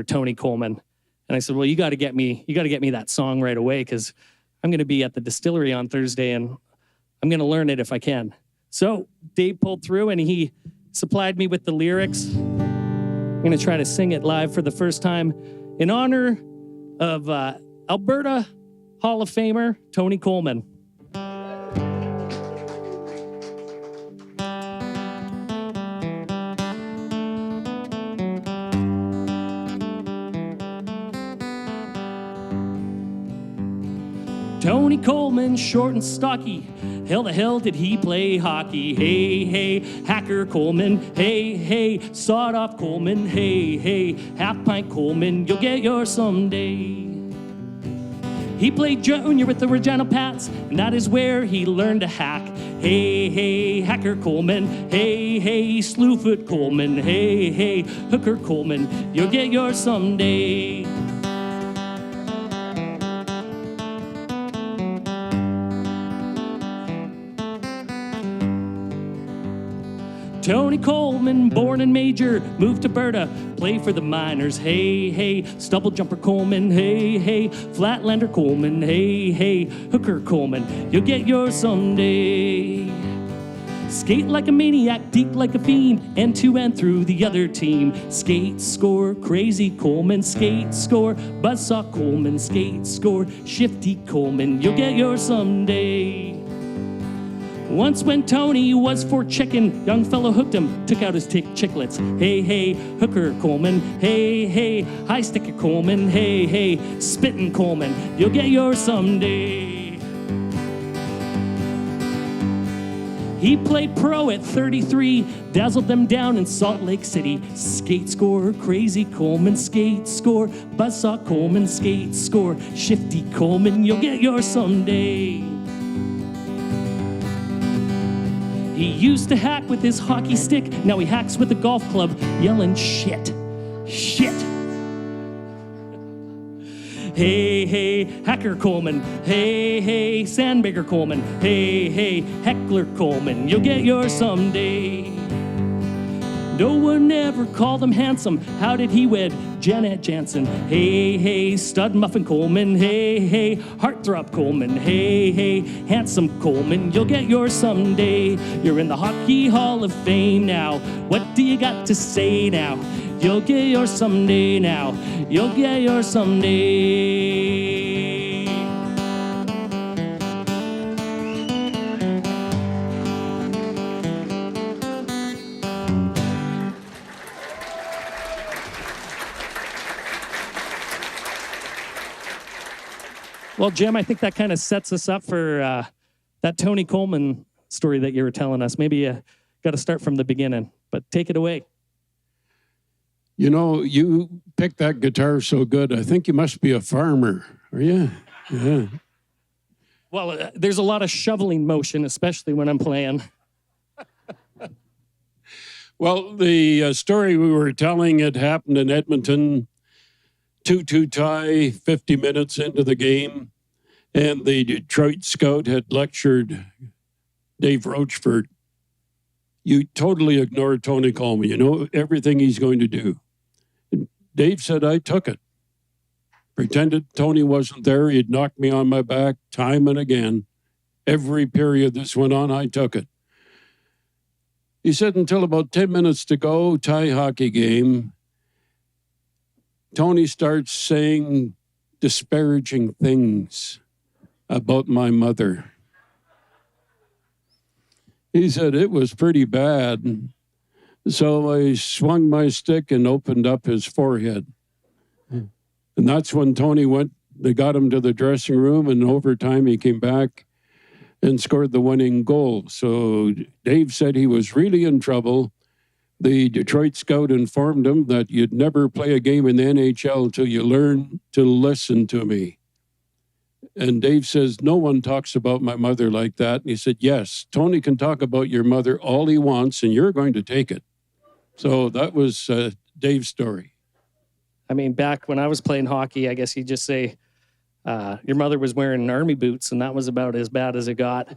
Tony Coleman, and I said, well, you got to get me that song right away because I'm going to be at the distillery on Thursday and I'm going to learn it if I can. So Dave pulled through and he supplied me with the lyrics. I'm going to try to sing it live for the first time in honor of Alberta Hall of Famer Tony Coleman. Tony Coleman, short and stocky. Hell the hell did he play hockey? Hey, hey, Hacker Coleman. Hey, hey, sawed off Coleman. Hey, hey, half pint Coleman. You'll get yours someday. He played junior with the Regina Pats, and that is where he learned to hack. Hey, hey, Hacker Coleman. Hey, hey, Slewfoot Coleman. Hey, hey, Hooker Coleman. You'll get yours someday. Tony Coleman, born in Major, moved to Berta, play for the Miners. Hey, hey, stubble jumper Coleman. Hey, hey, flatlander Coleman. Hey, hey, hooker Coleman. You'll get yours someday. Skate like a maniac, deep like a fiend, end to end through the other team. Skate, score, crazy Coleman. Skate, score, buzzsaw Coleman. Skate, score, shifty Coleman. You'll get yours someday. Once when Tony was for chicken, young fellow hooked him, took out his chicklets. Hey, hey, hooker Coleman. Hey, hey, high sticker Coleman. Hey, hey, spittin' Coleman. You'll get yours someday. He played pro at 33, dazzled them down in Salt Lake City. Skate score, crazy Coleman. Skate score, buzzsaw Coleman. Skate score, shifty Coleman. You'll get yours someday. He used to hack with his hockey stick, now he hacks with a golf club, yelling shit, shit. Hey, hey, Hacker Coleman. Hey, hey, Sandbagger Coleman. Hey, hey, Heckler Coleman. You'll get yours someday. No one ever called him handsome. How did he wed Janet Jansen? Hey, hey, stud muffin Coleman. Hey, hey, heartthrob Coleman. Hey, hey, handsome Coleman. You'll get yours someday. You're in the Hockey Hall of Fame now. What do you got to say now? You'll get yours someday now. You'll get yours someday. Well, Jim, I think that kind of sets us up for that Tony Coleman story that you were telling us. Maybe you got to start from the beginning, but take it away. You know, you picked that guitar so good. I think you must be a farmer, are you? Yeah. Well, there's a lot of shoveling motion, especially when I'm playing. Well, the story we were telling, it happened in Edmonton. 2-2 tie, 50 minutes into the game. And the Detroit scout had lectured Dave Rochford. You totally ignore Tony Coleman. You know everything he's going to do. And Dave said, I took it. Pretended Tony wasn't there. He'd knocked me on my back time and again. Every period this went on, I took it. He said until about 10 minutes to go, tie hockey game, Tony starts saying disparaging things about my mother. He said it was pretty bad. So I swung my stick and opened up his forehead. And that's when Tony went, they got him to the dressing room, and overtime he came back and scored the winning goal. So Dave said he was really in trouble. The Detroit scout informed him that you'd never play a game in the NHL until you learn to listen to me. And Dave says, no one talks about my mother like that. And he said, yes, Tony can talk about your mother all he wants, and you're going to take it. So that was Dave's story. I mean, back when I was playing hockey, I guess you'd just say, your mother was wearing army boots, and that was about as bad as it got.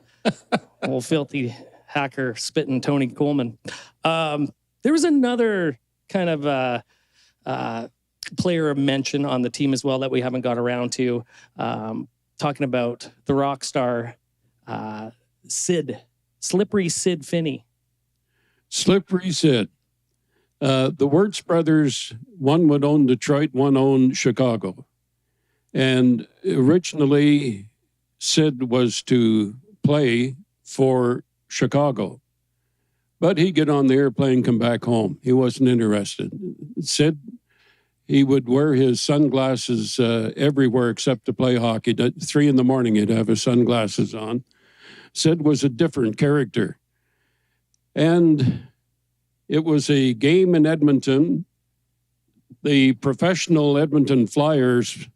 Old filthy hacker spitting Tony Coleman. There was another kind of player of mention on the team as well that we haven't got around to, talking about the rock star Slippery Sid Finney. Slippery Sid. The Wirtz brothers, one would own Detroit, one owned Chicago. And originally, Sid was to play for Chicago. But he'd get on the airplane, come back home. He wasn't interested. Sid, he would wear his sunglasses everywhere except to play hockey. At 3 a.m, he'd have his sunglasses on. Sid was a different character. And it was a game in Edmonton. The professional Edmonton Flyers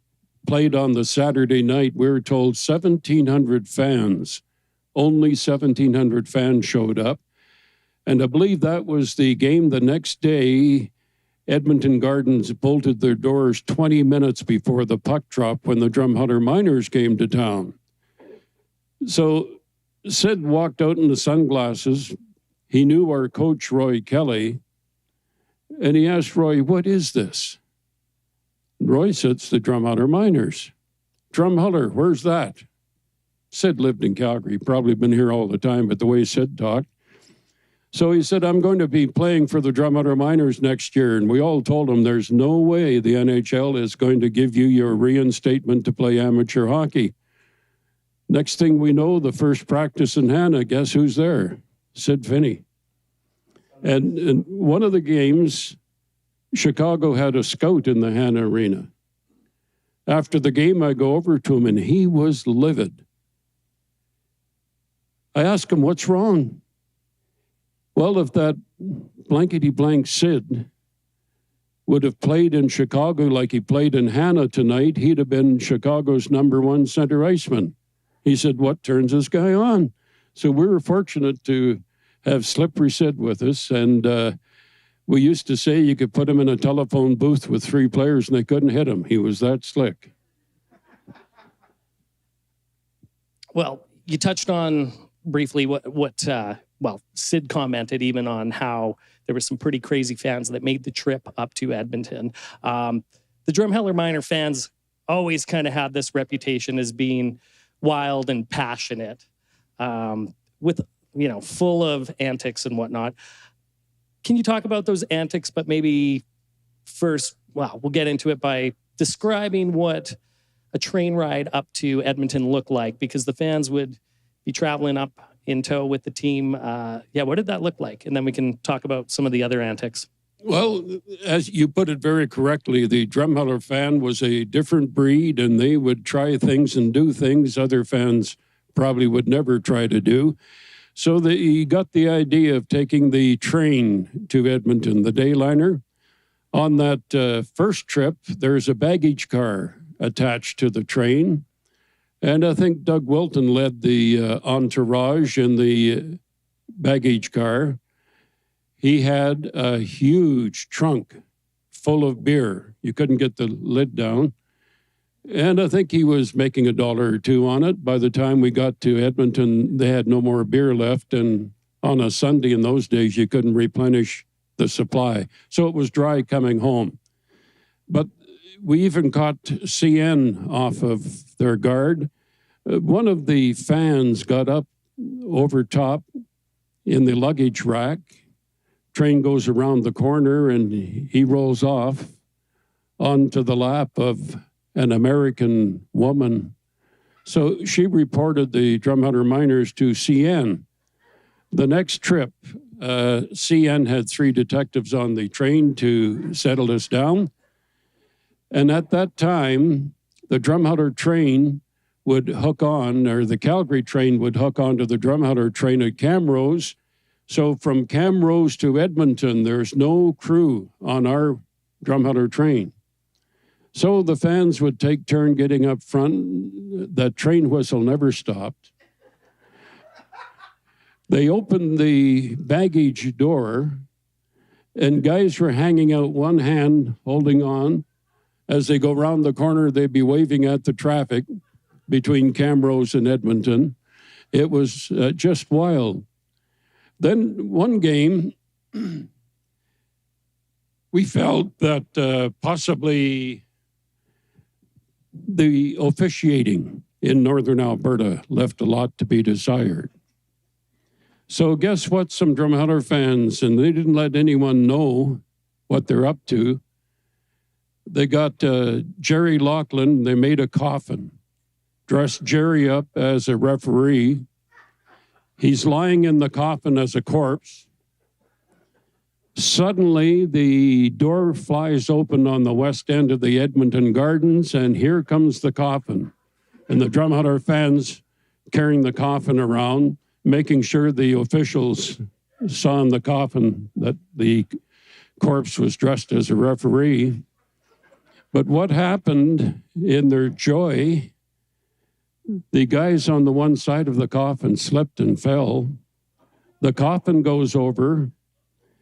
played on the Saturday night. We were told 1,700 fans. Only 1,700 fans showed up. And I believe that was the game the next day. Edmonton Gardens bolted their doors 20 minutes before the puck drop when the Drumheller Miners came to town. So Sid walked out in the sunglasses. He knew our coach, Roy Kelly, and he asked Roy, "What is this?" Roy said, "It's the Drumheller Miners." "Drumheller, where's that?" Sid lived in Calgary, probably been here all the time, but the way Sid talked. So he said, "I'm going to be playing for the Drumheller Miners next year." And we all told him, there's no way the NHL is going to give you your reinstatement to play amateur hockey. Next thing we know, the first practice in Hannah, guess who's there? Sid Finney. And one of the games, Chicago had a scout in the Hannah Arena. After the game, I go over to him, and he was livid. I asked him, "What's wrong?" "Well, if that blankety-blank Sid would have played in Chicago like he played in Hannah tonight, he'd have been Chicago's #1 center iceman." He said, "What turns this guy on?" So we were fortunate to have Slippery Sid with us, and we used to say you could put him in a telephone booth with 3 players and they couldn't hit him. He was that slick. Well, you touched on briefly what Sid commented even on how there were some pretty crazy fans that made the trip up to Edmonton. The Drumheller Miner fans always kind of had this reputation as being wild and passionate, with, full of antics and whatnot. Can you talk about those antics, but maybe first, we'll get into it by describing what a train ride up to Edmonton looked like, because the fans would be traveling up in tow with the team. What did that look like? And then we can talk about some of the other antics. Well, as you put it very correctly, the Drumheller fan was a different breed, and they would try things and do things other fans probably would never try to do. So he got the idea of taking the train to Edmonton, the Dayliner. On that first trip, there's a baggage car attached to the train. And I think Doug Wilton led the entourage in the baggage car. He had a huge trunk full of beer. You couldn't get the lid down. And I think he was making $1 or $2 on it. By the time we got to Edmonton, they had no more beer left. And on a Sunday in those days, you couldn't replenish the supply. So it was dry coming home. But we even caught CN off of their guard. One of the fans got up over top in the luggage rack. Train goes around the corner, and he rolls off onto the lap of an American woman. So she reported the Drumheller Miners to CN. The next trip, CN had 3 detectives on the train to settle us down. And at that time, the Drumheller train would hook on, or the Calgary train would hook onto the Drumheller train at Camrose. So from Camrose to Edmonton, there's no crew on our Drumheller train. So the fans would take turn getting up front. That train whistle never stopped. They opened the baggage door, and guys were hanging out one hand, holding on. As they go round the corner, they'd be waving at the traffic between Camrose and Edmonton. It was just wild. Then one game, we felt that possibly the officiating in Northern Alberta left a lot to be desired. So guess what, some Drumheller fans, and they didn't let anyone know what they're up to. They got Jerry Laughlin, they made a coffin, dressed Jerry up as a referee. He's lying in the coffin as a corpse. Suddenly, the door flies open on the west end of the Edmonton Gardens, and here comes the coffin. And the Drumheller fans carrying the coffin around, making sure the officials saw in the coffin that the corpse was dressed as a referee. But what happened in their joy, the guys on the one side of the coffin slipped and fell. The coffin goes over,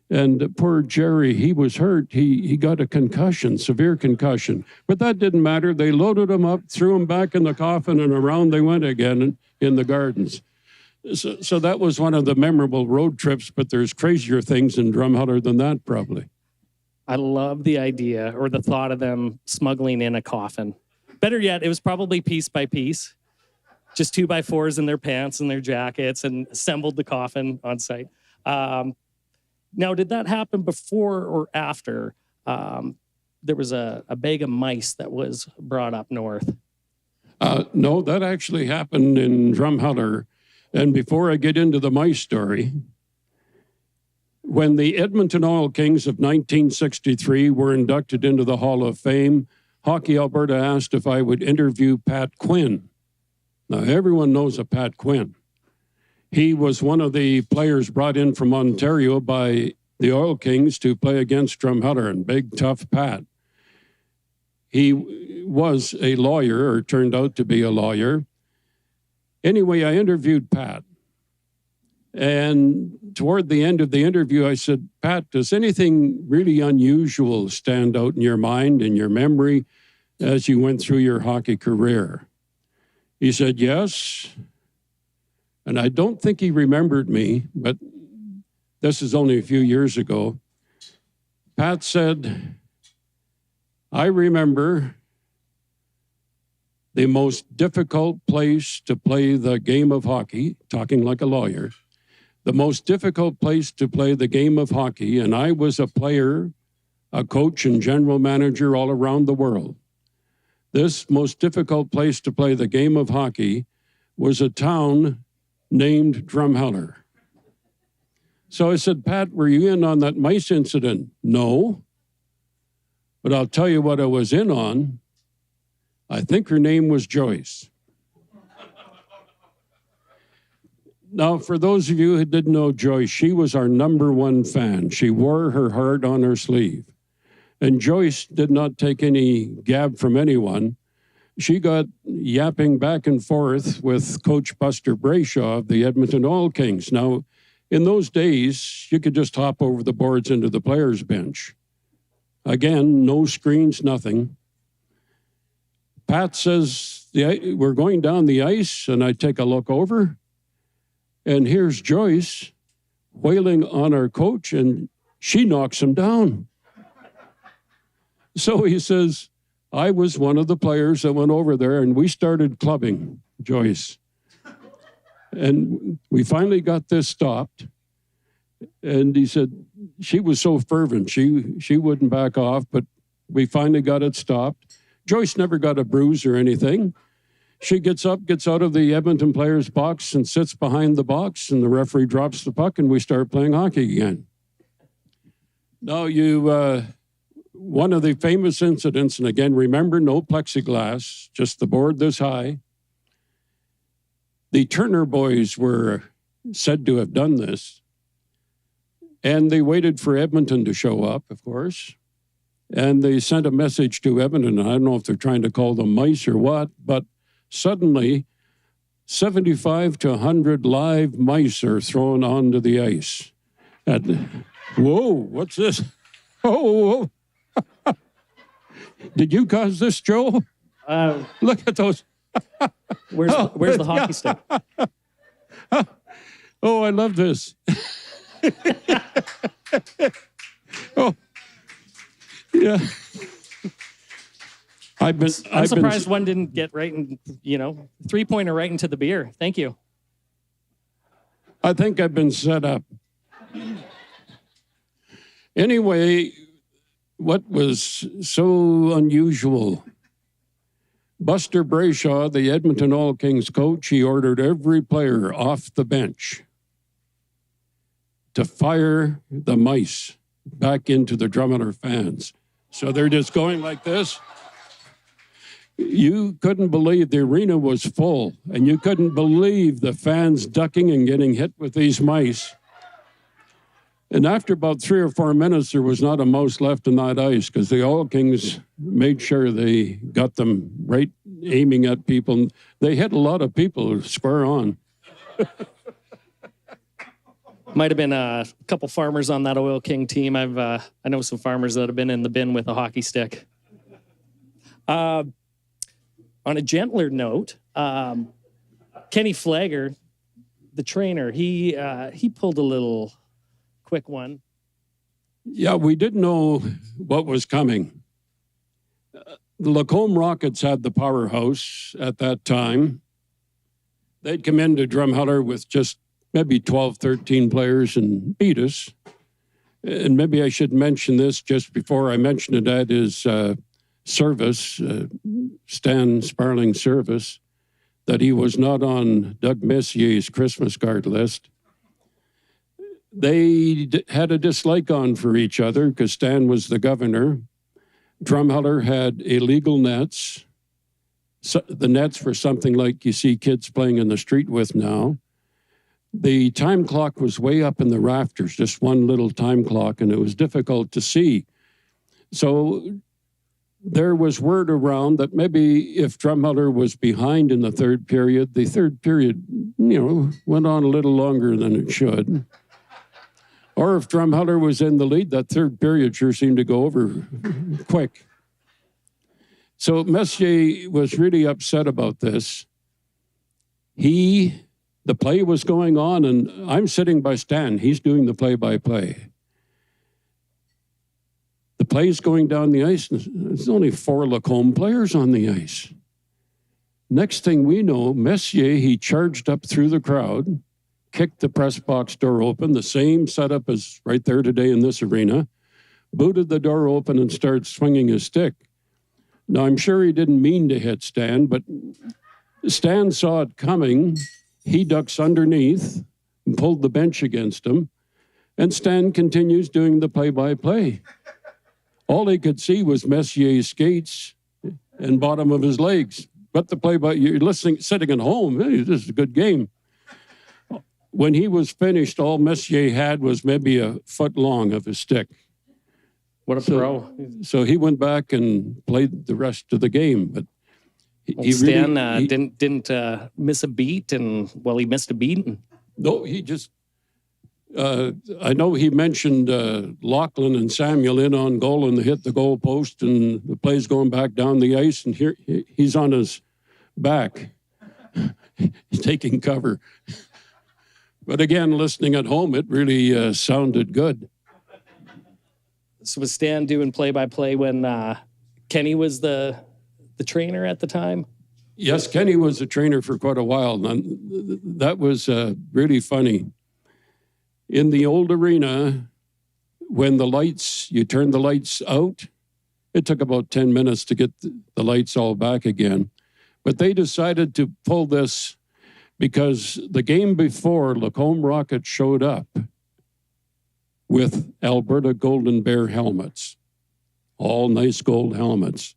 and poor Jerry, he was hurt. He got a concussion, severe concussion. But that didn't matter. They loaded him up, threw him back in the coffin, and around they went again in the gardens. So that was one of the memorable road trips, but there's crazier things in Drumheller than that, probably. I love the idea or the thought of them smuggling in a coffin. Better yet, it was probably piece by piece, just 2x4s in their pants and their jackets, and assembled the coffin on site. Now, did that happen before or after there was a bag of mice that was brought up north? No, that actually happened in Drumheller. And before I get into the mice story, when the Edmonton Oil Kings of 1963 were inducted into the Hall of Fame, Hockey Alberta asked if I would interview Pat Quinn. Now, everyone knows a Pat Quinn. He was one of the players brought in from Ontario by the Oil Kings to play against Drumheller, and big, tough Pat. He was a lawyer, or turned out to be a lawyer. Anyway, I interviewed Pat. And toward the end of the interview, I said, Pat, does anything really unusual stand out in your mind, in your memory, as you went through your hockey career? He said, yes. And I don't think he remembered me, but this is only a few years ago. Pat said, I remember the most difficult place to play the game of hockey, talking like a lawyer, the most difficult place to play the game of hockey, and I was a player, a coach, and general manager all around the world. This most difficult place to play the game of hockey was a town named Drumheller. So I said, Pat, were you in on that mice incident? No. But I'll tell you what I was in on. I think her name was Joyce. Now, for those of you who didn't know Joyce, she was our #1 fan. She wore her heart on her sleeve. And Joyce did not take any gab from anyone. She got yapping back and forth with Coach Buster Brayshaw of the Edmonton Oil Kings. Now, in those days, you could just hop over the boards into the players' bench. Again, no screens, nothing. Pat says, we're going down the ice, and I take a look over, and here's Joyce wailing on our coach, and she knocks him down. So he says, I was one of the players that went over there, and we started clubbing Joyce. And we finally got this stopped. And he said, she was so fervent, she wouldn't back off, but we finally got it stopped. Joyce never got a bruise or anything. She gets up, gets out of the Edmonton players' box and sits behind the box, and the referee drops the puck, and we start playing hockey again. Now, one of the famous incidents, and again, remember, no plexiglass, just the board this high. The Turner boys were said to have done this, and they waited for Edmonton to show up, of course. And they sent a message to Edmonton. I don't know if they're trying to call them mice or what, but suddenly 75 to 100 live mice are thrown onto the ice. Whoa, what's this? Oh, did you cause this, Joe? Look at those. Where's the hockey stick? Oh, I love this. Oh, yeah. I'm surprised one didn't get right in, 3-pointer right into the beer. Thank you. I think I've been set up. Anyway, what was so unusual? Buster Brayshaw, the Edmonton All Kings coach, he ordered every player off the bench to fire the mice back into the Drumheller fans. So they're just going like this. You couldn't believe the arena was full, and you couldn't believe the fans ducking and getting hit with these mice. And after about 3 or 4 minutes, there was not a mouse left on that ice because the All Kings made sure they got them right aiming at people. They hit a lot of people square on. Might have been a couple farmers on that Oil King team. I know some farmers that have been in the bin with a hockey stick. On a gentler note, Kenny Flagger, the trainer, he pulled a little quick one. Yeah, we didn't know what was coming. The Lacombe Rockets had the powerhouse at that time. They'd come into Drumheller with just maybe 12, 13 players and beat us. And maybe I should mention this just before I mention it, that is service, Stan Sparling's service, that he was not on Doug Messier's Christmas card list. They had a dislike on for each other because Stan was the governor. Drumheller had illegal nets. So the nets were something like you see kids playing in the street with now. The time clock was way up in the rafters, just one little time clock, and it was difficult to see. So there was word around that maybe if Drumheller was behind in the third period went on a little longer than it should. Or if Drumheller was in the lead, that third period sure seemed to go over quick. So Messier was really upset about this. The play was going on, and I'm sitting by Stan. He's doing the play-by-play. The play's going down the ice, and there's only 4 Lacombe players on the ice. Next thing we know, Messier, he charged up through the crowd, kicked the press box door open, the same setup as right there today in this arena, booted the door open and started swinging his stick. Now, I'm sure he didn't mean to hit Stan, but Stan saw it coming. He ducks underneath and pulled the bench against him, and Stan continues doing the play-by-play. All he could see was Messier's skates and bottom of his legs. But you're listening, sitting at home, hey, this is a good game. When he was finished, all Messier had was maybe a foot long of his stick. What a pro. So he went back and played the rest of the game. But Stan didn't miss a beat, and he missed a beat. No, he just. I know he mentioned Lachlan and Samuel in on goal, and they hit the goal post, and the play's going back down the ice, and here he's on his back, taking cover. But again, listening at home, it really sounded good. So was Stan doing play-by-play when Kenny was the trainer at the time? Yes, Kenny was a trainer for quite a while. And that was really funny. In the old arena, when you turned the lights out, it took about 10 minutes to get the lights all back again. But they decided to pull this because the game before, Lacombe Rockets showed up with Alberta Golden Bear helmets, all nice gold helmets.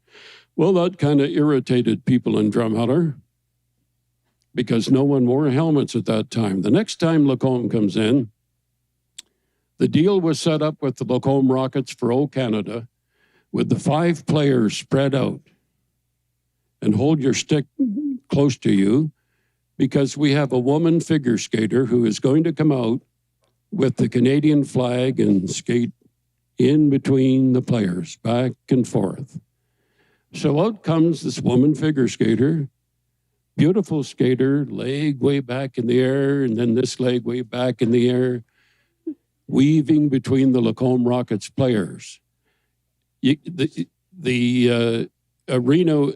Well, that kind of irritated people in Drumheller because no one wore helmets at that time. The next time Lacombe comes in, the deal was set up with the Lacombe Rockets for Old Canada with the 5 players spread out and hold your stick close to you because we have a woman figure skater who is going to come out with the Canadian flag and skate in between the players, back and forth. So out comes this woman figure skater, beautiful skater, leg way back in the air, and then this leg way back in the air. weaving between the Lacombe Rockets players. The arena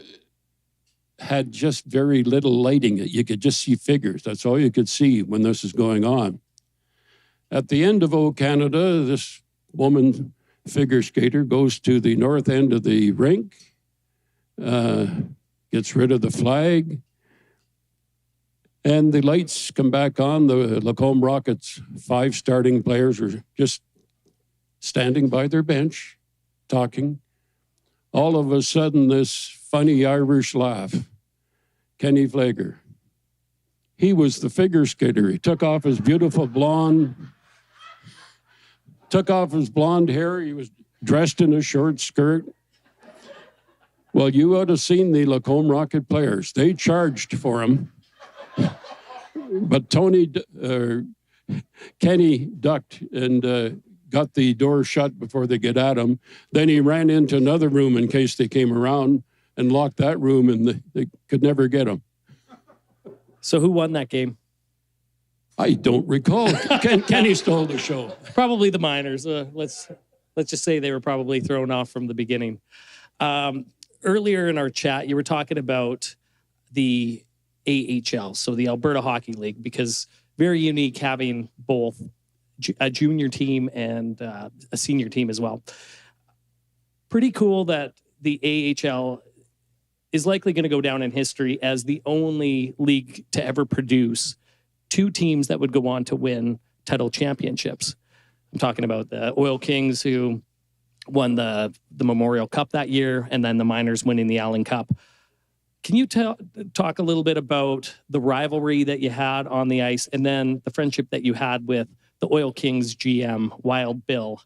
had just very little lighting. You could just see figures. That's all you could see when this is going on. At the end of O Canada, this woman figure skater goes to the north end of the rink, gets rid of the flag, and the lights come back on. The Lacombe Rockets 5 starting players are just standing by their bench, talking. All of a sudden, this funny Irish laugh. Kenny Flager. He was the figure skater. He took off his beautiful blonde hair. He was dressed in a short skirt. Well, you ought to have seen the Lacombe Rocket players. They charged for him. But Kenny ducked and got the door shut before they get at him. Then he ran into another room in case they came around and locked that room, and they could never get him. So who won that game? I don't recall. Kenny stole the show. Probably the Miners. Let's just say they were probably thrown off from the beginning. Earlier in our chat, you were talking about the AHL, so the Alberta Hockey League, because very unique having both a junior team and a senior team as well. Pretty cool that the AHL is likely going to go down in history as the only league to ever produce 2 teams that would go on to win title championships. I'm talking about the Oil Kings, who won the Memorial Cup that year, and then the Miners winning the Allan Cup. Can you talk a little bit about the rivalry that you had on the ice, and then the friendship that you had with the Oil Kings GM, Wild Bill?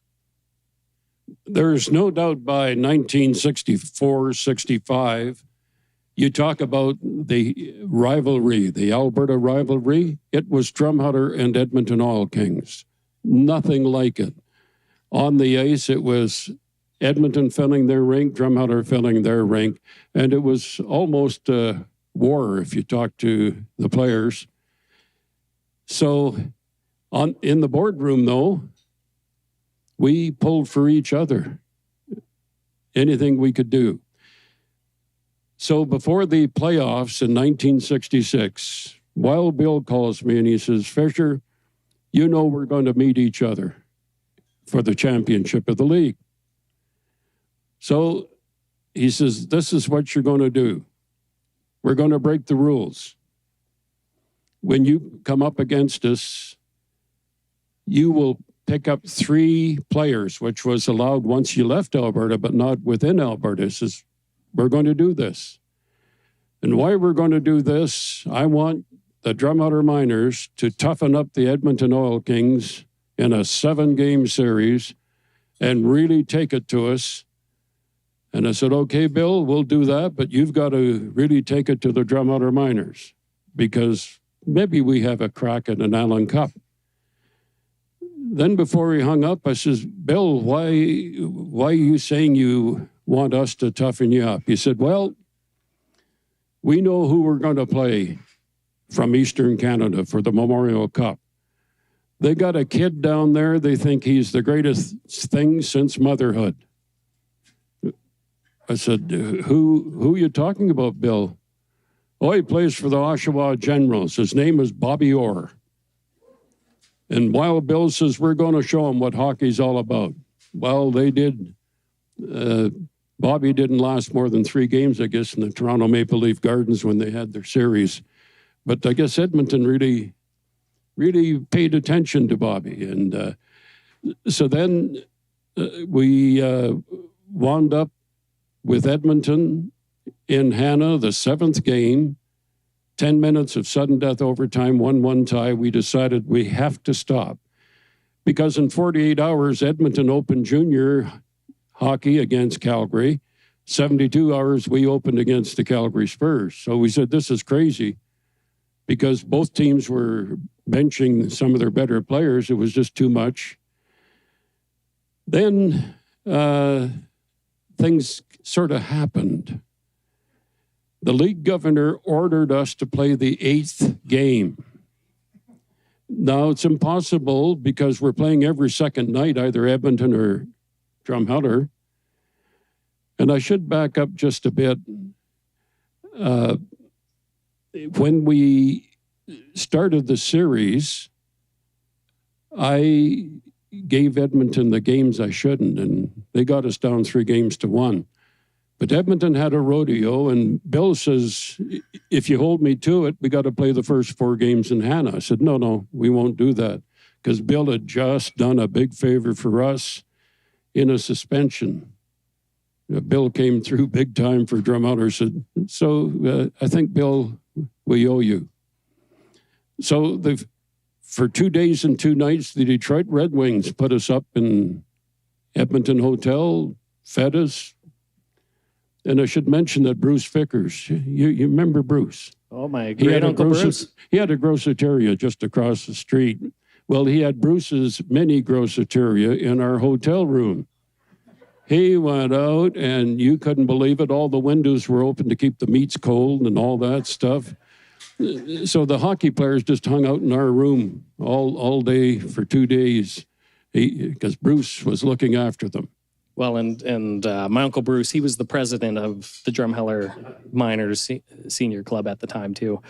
There's no doubt by 1964-65, you talk about the rivalry, the Alberta rivalry. It was Drumheller and Edmonton Oil Kings. Nothing like it. On the ice, it was Edmonton filling their rink, Drumheller filling their rink, and it was almost a war if you talk to the players. So in the boardroom, though, we pulled for each other, anything we could do. So before the playoffs in 1966, Wild Bill calls me and he says, Fisher, you know we're going to meet each other for the championship of the league. So he says, this is what you're going to do. We're going to break the rules. When you come up against us, you will pick up 3 players, which was allowed once you left Alberta, but not within Alberta. He says, we're going to do this. And why we're going to do this, I want the Drumheller Miners to toughen up the Edmonton Oil Kings in a 7-game series and really take it to us. And I said, okay, Bill, we'll do that, but you've got to really take it to the Drumheller Miners because maybe we have a crack at an Allan Cup. Then before he hung up, I says, Bill, why are you saying you want us to toughen you up? He said, well, we know who we're going to play from Eastern Canada for the Memorial Cup. They got a kid down there. They think he's the greatest thing since motherhood. I said, who are you talking about, Bill? Oh, he plays for the Oshawa Generals. His name is Bobby Orr. And Wild Bill says, we're going to show him what hockey's all about. Well, they did. Bobby didn't last more than 3 games, I guess, in the Toronto Maple Leaf Gardens when they had their series. But I guess Edmonton really paid attention to Bobby. And so then we wound up with Edmonton in Hannah, the 7th game, 10 minutes of sudden death overtime, 1-1 tie. We decided we have to stop because in 48 hours, Edmonton opened junior hockey against Calgary. 72 hours, we opened against the Calgary Spurs. So we said, this is crazy because both teams were benching some of their better players. It was just too much. Then things sort of happened. The league governor ordered us to play the 8th game. Now, it's impossible because we're playing every second night, either Edmonton or Drumheller. And I should back up just a bit. When we started the series, I gave Edmonton the games I shouldn't, and they got us down 3-1. But Edmonton had a rodeo, and Bill says, if you hold me to it, we got to play the first 4 games in Hannah. I said, no, we won't do that, because Bill had just done a big favor for us in a suspension. Bill came through big time for Drumheller. Said, so I think, Bill, we owe you. So for 2 days and 2 nights, the Detroit Red Wings put us up in Edmonton Hotel, fed us. And I should mention that Bruce Vickers, you remember Bruce? Oh, my great Uncle Bruce. He had a groceteria just across the street. Well, he had Bruce's mini groceteria in our hotel room. He went out, and you couldn't believe it. All the windows were open to keep the meats cold and all that stuff. So the hockey players just hung out in our room all day for 2 days because Bruce was looking after them. Well, and my Uncle Bruce, he was the president of the Drumheller Miners Senior Club at the time, too.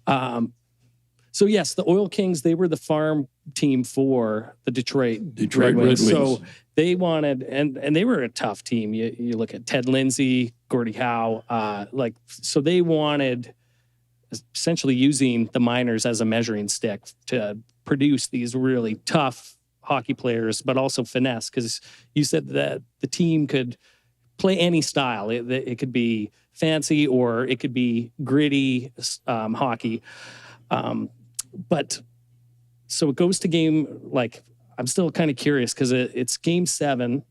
So, yes, the Oil Kings, they were the farm team for the Detroit Red Wings. So they wanted, and they were a tough team. You look at Ted Lindsay, Gordie Howe, so they wanted essentially using the miners as a measuring stick to produce these really tough hockey players, but also finesse, because you said that the team could play any style. It could be fancy or it could be gritty hockey. But so it goes to game, I'm still kind of curious because it's game 7.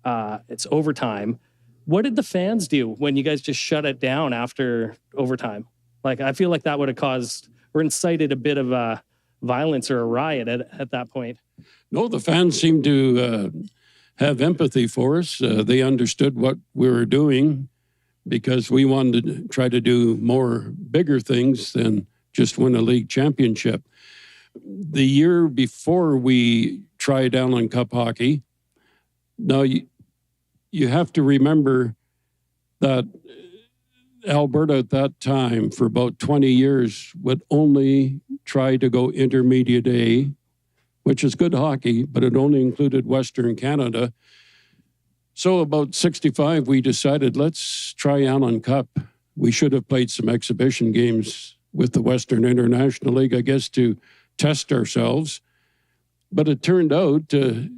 It's overtime. What did the fans do when you guys just shut it down after overtime? I feel like that would have caused or incited a bit of violence or a riot at that point. No, the fans seemed to have empathy for us. They understood what we were doing because we wanted to try to do bigger things than just win a league championship. The year before we tried Allan Cup hockey, now you have to remember that Alberta at that time, for about 20 years, would only try to go intermediate A, which is good hockey, but it only included Western Canada. So about 65, we decided, let's try Allan Cup. We should have played some exhibition games with the Western International League, I guess, to test ourselves. But it turned out,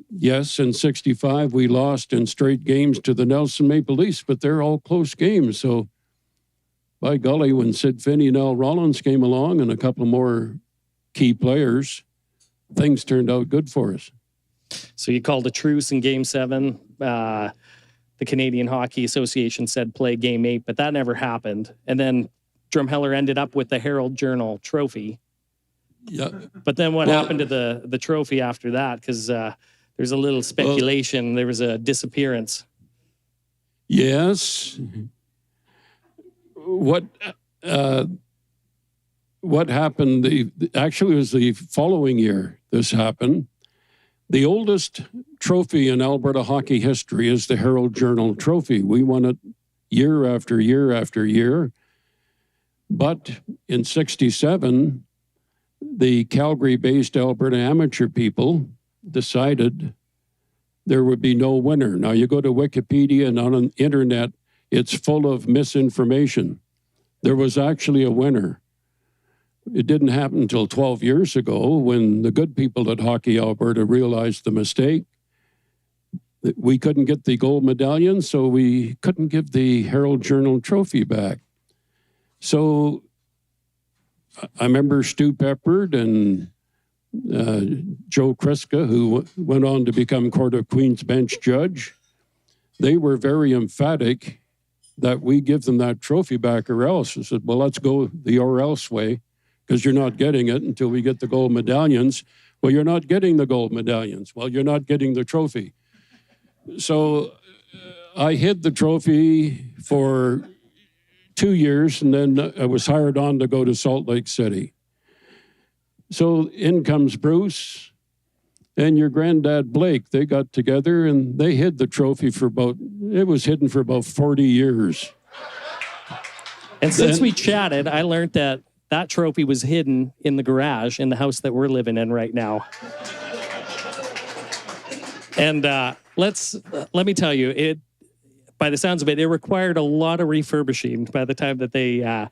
yes, in 65, we lost in straight games to the Nelson Maple Leafs, but they're all close games. So by golly, when Sid Finney and Al Rollins came along and a couple more key players, things turned out good for us. So you called a truce in game 7. The Canadian Hockey Association said play game 8, but that never happened. And then Drumheller ended up with the Herald Journal trophy. Yeah. But then what happened to the trophy after that? Because there's a little speculation. There was a disappearance. Yes. What happened? Actually, it was the following year this happened. The oldest trophy in Alberta hockey history is the Herald Journal trophy. We won it year after year after year. But in 67, the Calgary-based Alberta amateur people decided there would be no winner. Now, you go to Wikipedia and on the internet, it's full of misinformation. There was actually a winner. It didn't happen until 12 years ago when the good people at Hockey Alberta realized the mistake. We couldn't get the gold medallion, so we couldn't give the Herald Journal trophy back. So I remember Stu Peppard and Joe Kriska, who went on to become Court of Queen's Bench judge. They were very emphatic that we give them that trophy back or else. I said, well, let's go the or else way, because you're not getting it until we get the gold medallions. Well, you're not getting the gold medallions. Well, you're not getting the trophy. So I hid the trophy for 2 years, and then I was hired on to go to Salt Lake City. So in comes Bruce and your granddad Blake. They got together and they hid the trophy it was hidden for about 40 years. And since we chatted, I learned that trophy was hidden in the garage in the house that we're living in right now. And let me tell you, by the sounds of it, it required a lot of refurbishing by the time that they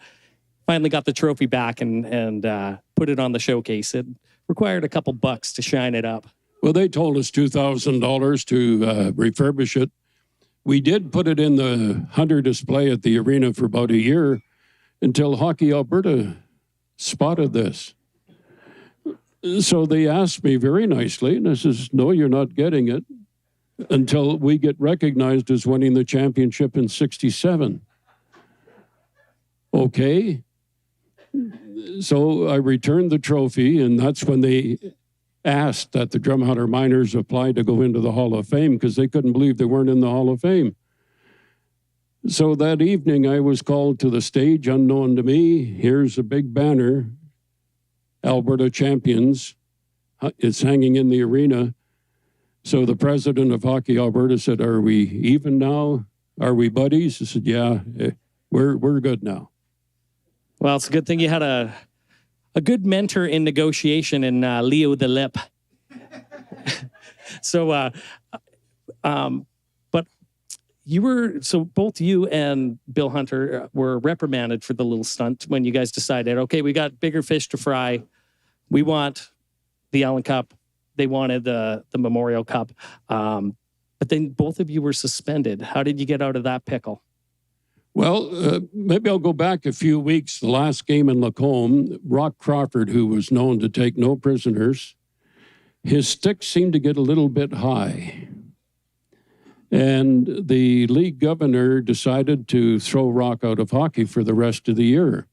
finally got the trophy back and put it on the showcase. It required a couple bucks to shine it up. Well, they told us $2,000 to refurbish it. We did put it in the Hunter display at the arena for about a year until Hockey Alberta spotted this. So they asked me very nicely, and I says, no, you're not getting it until we get recognized as winning the championship in 67. Okay. So I returned the trophy, and that's when they asked that the Drumheller Miners apply to go into the Hall of Fame because they couldn't believe they weren't in the Hall of Fame. So that evening, I was called to the stage, unknown to me. Here's a big banner, Alberta Champions. It's hanging in the arena. So the president of Hockey Alberta said, are we even now? Are we buddies? I said, yeah, we're good now. Well, it's a good thing you had a good mentor in negotiation in Leo the Lip. So, but both you and Bill Hunter were reprimanded for the little stunt when you guys decided, okay, we got bigger fish to fry. We want the Allan Cup. They wanted the Memorial Cup. But then both of you were suspended. How did you get out of that pickle? Well, maybe I'll go back a few weeks. The last game in Lacombe, Rock Crawford, who was known to take no prisoners, his stick seemed to get a little bit high. And the league governor decided to throw Rock out of hockey for the rest of the year.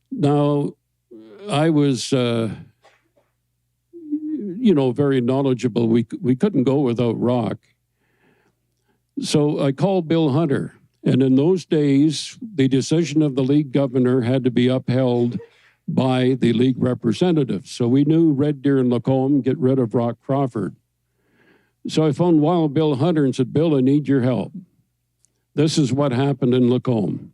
Now, I was, very knowledgeable. We couldn't go without Rock. So I called Bill Hunter. And in those days, the decision of the league governor had to be upheld by the league representatives. So we knew Red Deer and Lacombe get rid of Rock Crawford. So I phoned Wild Bill Hunter and said, Bill, I need your help. This is what happened in Lacombe.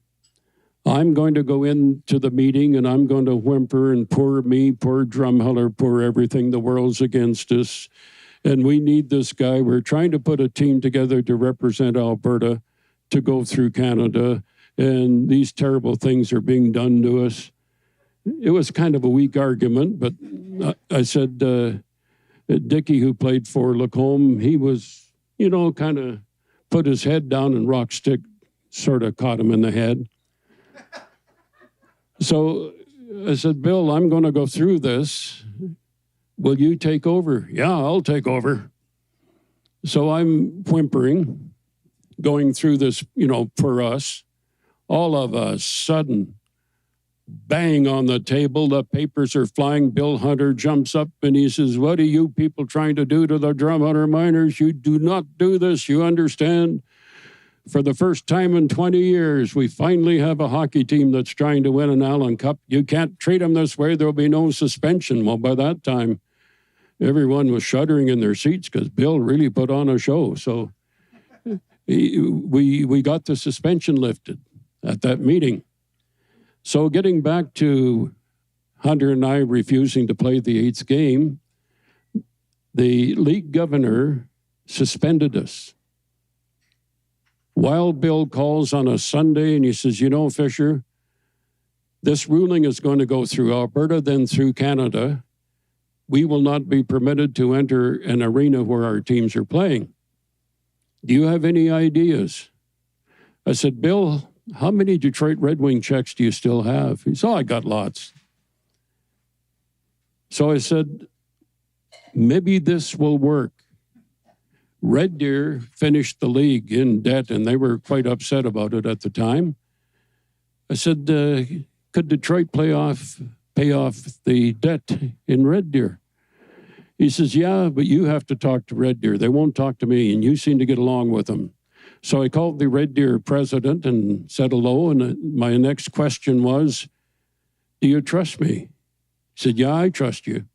I'm going to go into the meeting and I'm going to whimper and poor me, poor Drumheller, poor everything. The world's against us. And we need this guy. We're trying to put a team together to represent Alberta, to go through Canada, and these terrible things are being done to us. It was kind of a weak argument, but I said, Dickie, who played for Lacombe, he was, kind of put his head down and Rock stick sort of caught him in the head. So I said, Bill, I'm going to go through this. Will you take over? Yeah, I'll take over. So I'm whimpering, going through this, for us, all of a sudden, bang on the table, the papers are flying. Bill Hunter jumps up and he says, what are you people trying to do to the Drumheller Miners? You do not do this, you understand? For the first time in 20 years, we finally have a hockey team that's trying to win an Allan Cup. You can't treat them this way, there'll be no suspension. Well, by that time, everyone was shuddering in their seats because Bill really put on a show. So we got the suspension lifted at that meeting. So getting back to Hunter and I refusing to play the 8th game, the league governor suspended us. Wild Bill calls on a Sunday and he says, Fisher, this ruling is going to go through Alberta, then through Canada. We will not be permitted to enter an arena where our teams are playing. Do you have any ideas? I said, Bill, how many Detroit Red Wing checks do you still have? He said, I got lots. So I said, maybe this will work. Red Deer finished the league in debt, and they were quite upset about it at the time. I said, could Detroit pay off the debt in Red Deer? He says, yeah, but you have to talk to Red Deer. They won't talk to me, and you seem to get along with them. So I called the Red Deer president and said hello, and my next question was, do you trust me? He said, yeah, I trust you.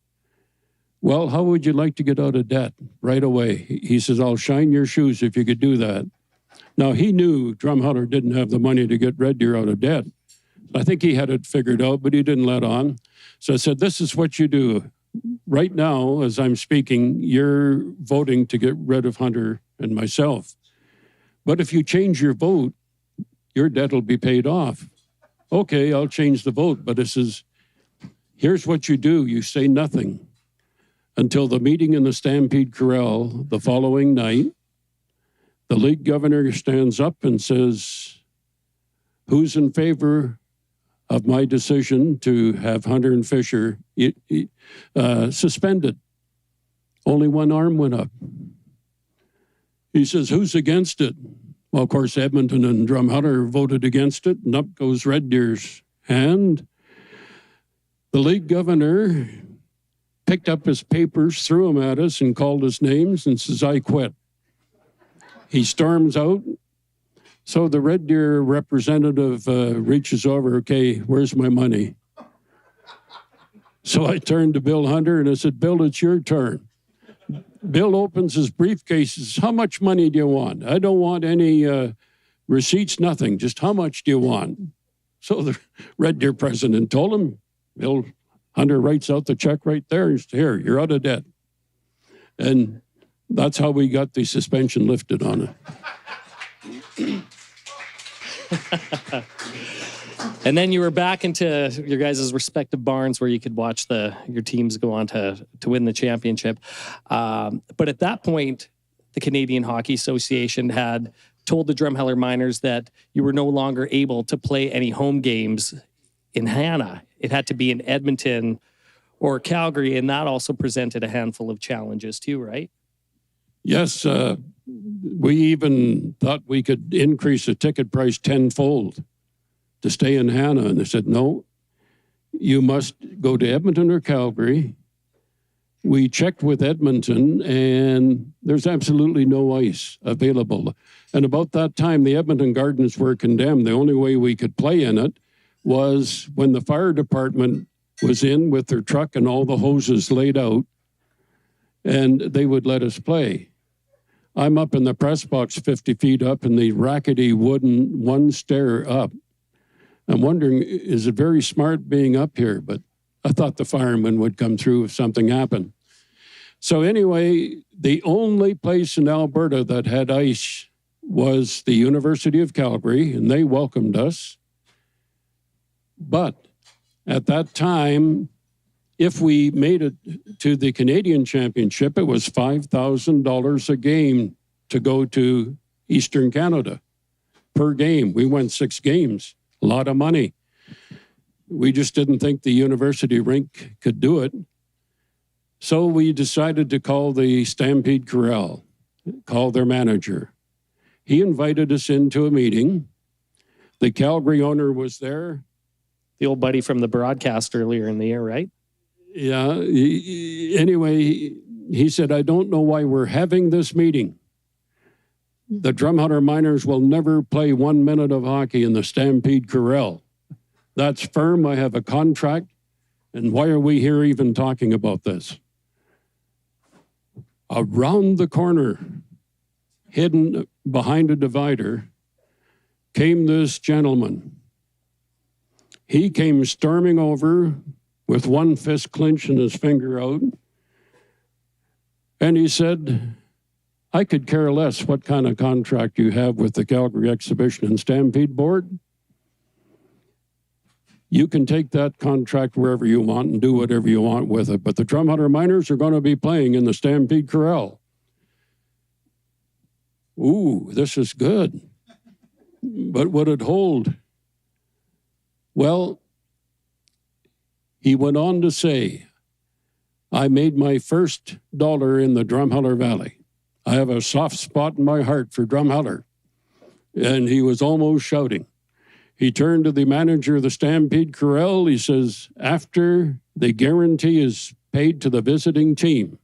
Well, how would you like to get out of debt right away? He says, I'll shine your shoes if you could do that. Now, he knew Drumheller didn't have the money to get Red Deer out of debt. I think he had it figured out, but he didn't let on. So I said, this is what you do. Right now, as I'm speaking, you're voting to get rid of Hunter and myself. But if you change your vote, your debt will be paid off. Okay, I'll change the vote, but this is, here's what you do. You say nothing until the meeting in the Stampede Corral the following night. The league governor stands up and says, who's in favor of my decision to have Hunter and Fisher suspended? Only one arm went up. He says, who's against it? Well, of course, Edmonton and Drumheller voted against it, and up goes Red Deer's hand. The league governor picked up his papers, threw them at us, and called us names and says, I quit. He storms out. So the Red Deer representative reaches over, okay, where's my money? So I turned to Bill Hunter and I said, Bill, it's your turn. Bill opens his briefcase and says, how much money do you want? I don't want any receipts, nothing. Just how much do you want? So the Red Deer president told him. Bill Hunter writes out the check right there. He says, here, you're out of debt. And that's how we got the suspension lifted on it. And then you were back into your guys' respective barns where you could watch your teams go on to win the championship. But at that point, the Canadian Hockey Association had told the Drumheller Miners that you were no longer able to play any home games in Hannah. It had to be in Edmonton or Calgary, and that also presented a handful of challenges too, right? Yes, we even thought we could increase the ticket price tenfold to stay in Hannah. And they said, no, you must go to Edmonton or Calgary. We checked with Edmonton, and there's absolutely no ice available. And about that time, the Edmonton Gardens were condemned. The only way we could play in it was when the fire department was in with their truck and all the hoses laid out, and they would let us play. I'm up in the press box 50 feet up in the rackety wooden one stair up. I'm wondering, is it very smart being up here? But I thought the firemen would come through if something happened. So anyway, the only place in Alberta that had ice was the University of Calgary, and they welcomed us. But at that time, if we made it to the Canadian Championship, it was $5,000 a game to go to Eastern Canada per game. We went 6 games, a lot of money. We just didn't think the university rink could do it. So we decided to call the Stampede Corral, call their manager. He invited us into a meeting. The Calgary owner was there. The old buddy from the broadcast earlier in the year, right? Yeah. Anyway, he said, I don't know why we're having this meeting. The Drumheller Miners will never play 1 minute of hockey in the Stampede Corral. That's firm. I have a contract. And why are we here even talking about this? Around the corner, hidden behind a divider, came this gentleman. He came storming over with one fist clenched and his finger out. And he said, I could care less what kind of contract you have with the Calgary Exhibition and Stampede Board. You can take that contract wherever you want and do whatever you want with it. But the Drumheller Miners are going to be playing in the Stampede Corral. Ooh, this is good. But would it hold? Well, he went on to say, I made my first dollar in the Drumheller Valley. I have a soft spot in my heart for Drumheller. And he was almost shouting. He turned to the manager of the Stampede Corral. He says, after the guarantee is paid to the visiting team,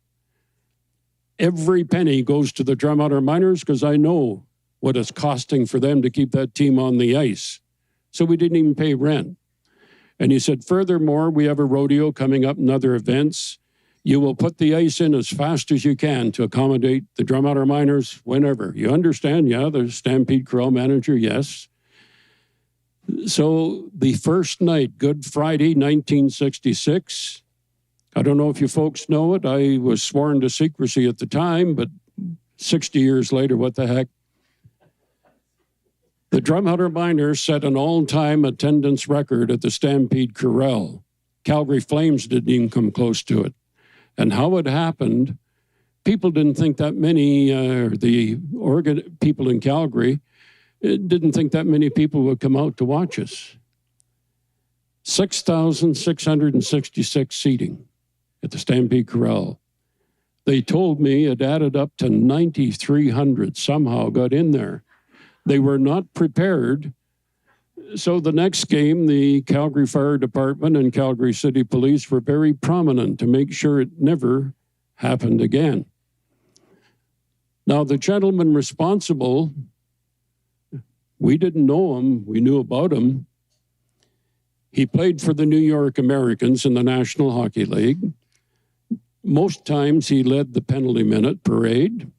every penny goes to the Drumheller Miners because I know what it's costing for them to keep that team on the ice. So we didn't even pay rent. And he said, furthermore, we have a rodeo coming up and other events. You will put the ice in as fast as you can to accommodate the Drumheller miners whenever. You understand? Yeah, the Stampede Corral manager, yes. So the first night, Good Friday, 1966, I don't know if you folks know it. I was sworn to secrecy at the time, but 60 years later, what the heck? The Drumheller miners set an all-time attendance record at the Stampede Corral. Calgary Flames didn't even come close to it. And how it happened, people didn't think that many, people in Calgary didn't think that many people would come out to watch us. 6,666 seating at the Stampede Corral. They told me it added up to 9,300 somehow got in there. They were not prepared. So the next game, the Calgary Fire Department and Calgary City Police were very prominent to make sure it never happened again. Now, the gentleman responsible, we didn't know him. We knew about him. He played for the New York Americans in the National Hockey League. Most times he led the penalty minute parade.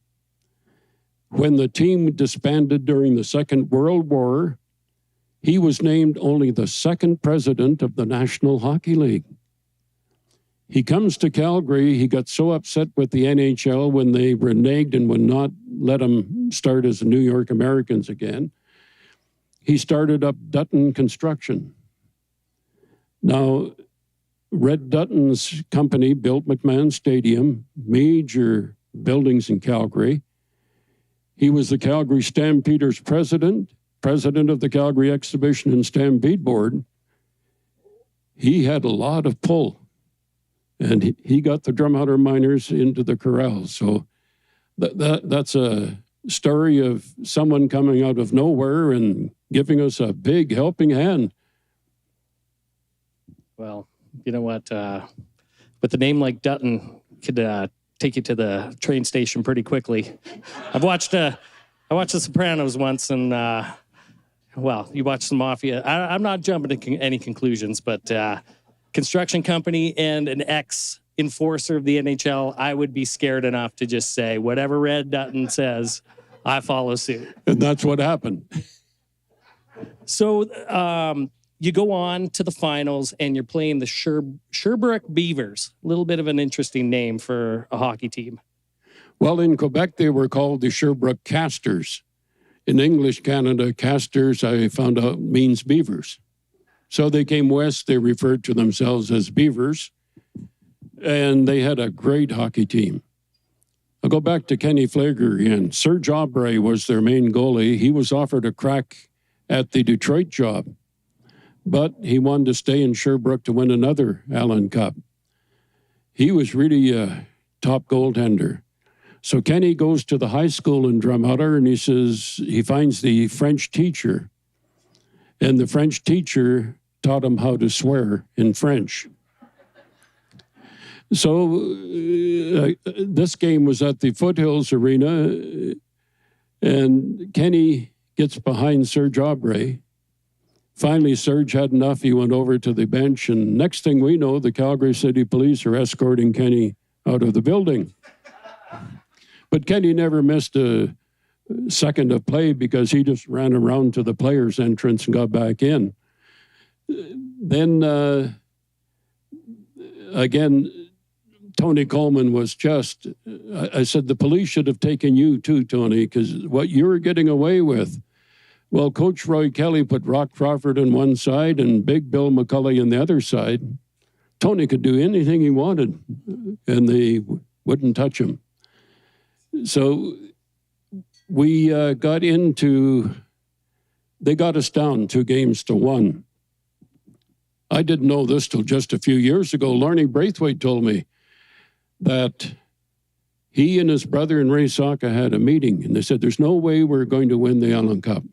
When the team disbanded during the Second World War, he was named only the second president of the National Hockey League. He comes to Calgary. He got so upset with the NHL when they reneged and would not let him start as the New York Americans again. He started up Dutton Construction. Now, Red Dutton's company built McMahon Stadium, major buildings in Calgary. He was the Calgary Stampeders president of the Calgary Exhibition and Stampede Board. He had a lot of pull, and he got the Drumheller miners into the corral. So that's a story of someone coming out of nowhere and giving us a big helping hand. Well, you know what? With a name like Dutton, could take you to the train station pretty quickly. I watched The Sopranos once, and well, you watch some Mafia. I'm not jumping to any conclusions, but construction company and an ex-enforcer of the NHL, I would be scared enough to just say, whatever Red Dutton says, I follow suit. And that's what happened. So you go on to the finals, and you're playing the Sherbrooke Beavers. A little bit of an interesting name for a hockey team. Well, in Quebec, they were called the Sherbrooke Casters. In English Canada, casters, I found out, means beavers. So they came west, they referred to themselves as Beavers, and they had a great hockey team. I'll go back to Kenny Flager again. Serge Aubray was their main goalie. He was offered a crack at the Detroit job, but he wanted to stay in Sherbrooke to win another Allan Cup. He was really a top goaltender. So Kenny goes to the high school in Drumheller, and he finds the French teacher. And the French teacher taught him how to swear in French. So this game was at the Foothills Arena, and Kenny gets behind Serge Aubray. Finally, Serge had enough. He went over to the bench, and next thing we know, the Calgary City Police are escorting Kenny out of the building. But Kenny never missed a second of play because he just ran around to the players' entrance and got back in. Then, again, Tony Coleman was just, I said, the police should have taken you too, Tony, because what you were getting away with. Well, Coach Roy Kelly put Rock Crawford on one side and Big Bill McCullough on the other side. Tony could do anything he wanted, and they wouldn't touch him. So we got into, they got us down 2-1. I didn't know this till just a few years ago. Lorne Braithwaite told me that he and his brother in Ray Saka had a meeting, and they said, there's no way we're going to win the Allan Cup.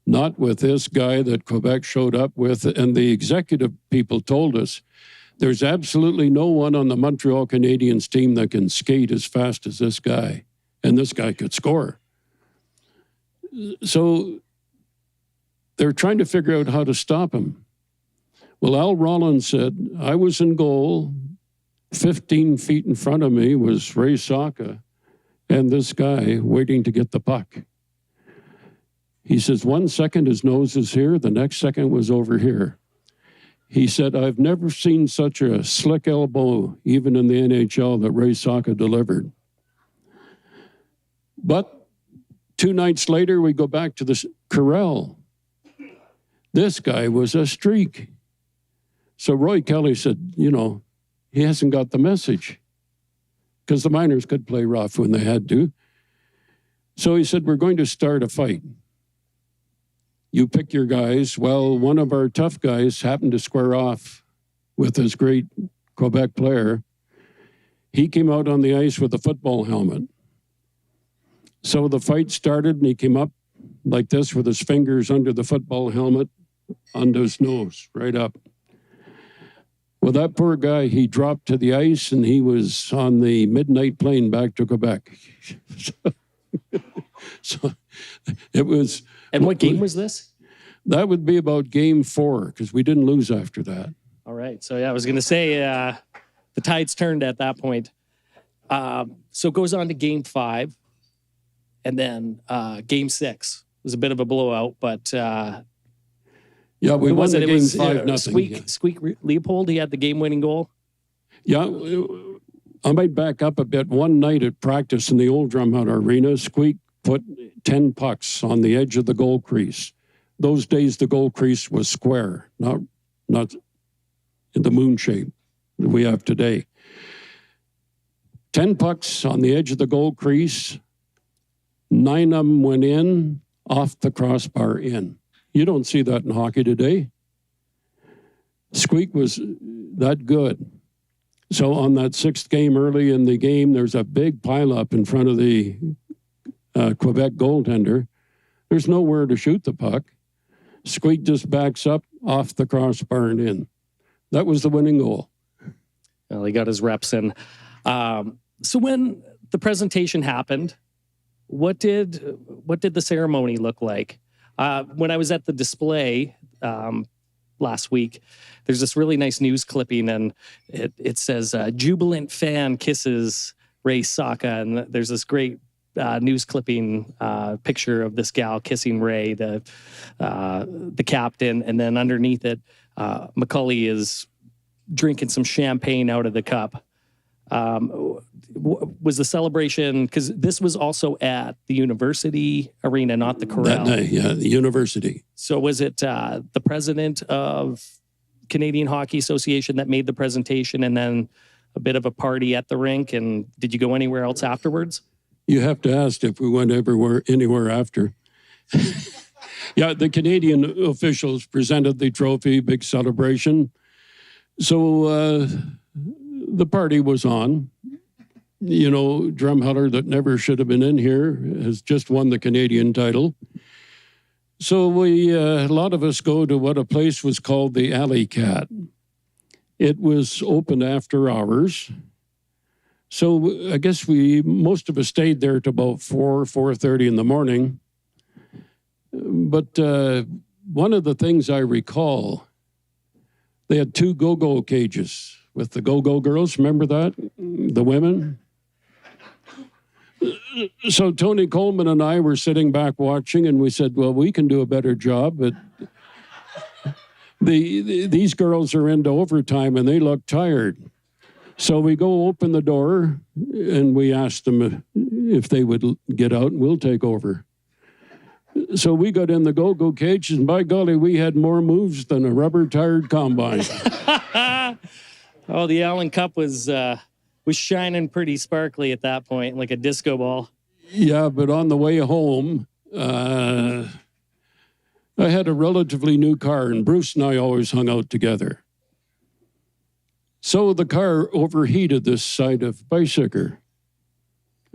Not with this guy that Quebec showed up with. And the executive people told us, there's absolutely no one on the Montreal Canadiens team that can skate as fast as this guy. And this guy could score. So they're trying to figure out how to stop him. Well, Al Rollins said, I was in goal. 15 feet in front of me was Ray Saka and this guy waiting to get the puck. He says, 1 second his nose is here, the next second was over here. He said, I've never seen such a slick elbow, even in the NHL, that Ray Saka delivered. But 2 nights later, we go back to the corral. This guy was a streak. So Roy Kelly said, he hasn't got the message, because the miners could play rough when they had to. So he said, we're going to start a fight. You pick your guys. Well, one of our tough guys happened to square off with this great Quebec player. He came out on the ice with a football helmet. So the fight started, and he came up like this with his fingers under the football helmet, under his nose, right up. Well, that poor guy, he dropped to the ice, and he was on the midnight plane back to Quebec. So it was... And what game was this? That would be about game 4, because we didn't lose after that. All right. So, yeah, I was going to say the tides turned at that point. So it goes on to game 5. And then game 6 was a bit of a blowout, but... yeah, we won the game 5-0. Squeak Leopold, he had the game-winning goal. Yeah, I might back up a bit. One night at practice in the old Drumheller Arena, Squeak put 10 pucks on the edge of the goal crease. Those days, the goal crease was square, not in the moon shape that we have today. 10 pucks on the edge of the goal crease. 9 of them went in, off the crossbar in. You don't see that in hockey today. Squeak was that good. So on that 6th game early in the game, there's a big pileup in front of the Quebec goaltender. There's nowhere to shoot the puck. Squeak just backs up off the crossbar and in. That was the winning goal. Well, he got his reps in. So when the presentation happened, what did the ceremony look like? When I was at the display last week, there's this really nice news clipping, and it says, jubilant fan kisses Ray Saka, and there's this great news clipping picture of this gal kissing Ray, the captain, and then underneath it, Macaulay is drinking some champagne out of the cup. Was the celebration, because this was also at the university arena, not the corral? That night, yeah, the university. So was it the president of Canadian Hockey Association that made the presentation, and then a bit of a party at the rink? And did you go anywhere else afterwards? You have to ask if we went anywhere after. Yeah, the Canadian officials presented the trophy, big celebration. So the party was on. Drumheller, that never should have been in here, has just won the Canadian title. So a lot of us go to what a place was called the Alley Cat. It was open after hours. So I guess most of us stayed there till about 4:30 in the morning. But one of the things I recall, they had 2 go-go cages with the go-go girls. Remember that? The women? So Tony Coleman and I were sitting back watching, and we said, well, we can do a better job, but these girls are into overtime, and they look tired. So we go open the door, and we asked them if they would get out, and we'll take over. So we got in the go-go cages, and by golly, we had more moves than a rubber-tired combine. Oh, the Allan Cup was shining pretty sparkly at that point, like a disco ball. Yeah, but on the way home, I had a relatively new car, and Bruce and I always hung out together. So the car overheated this side of bicycle.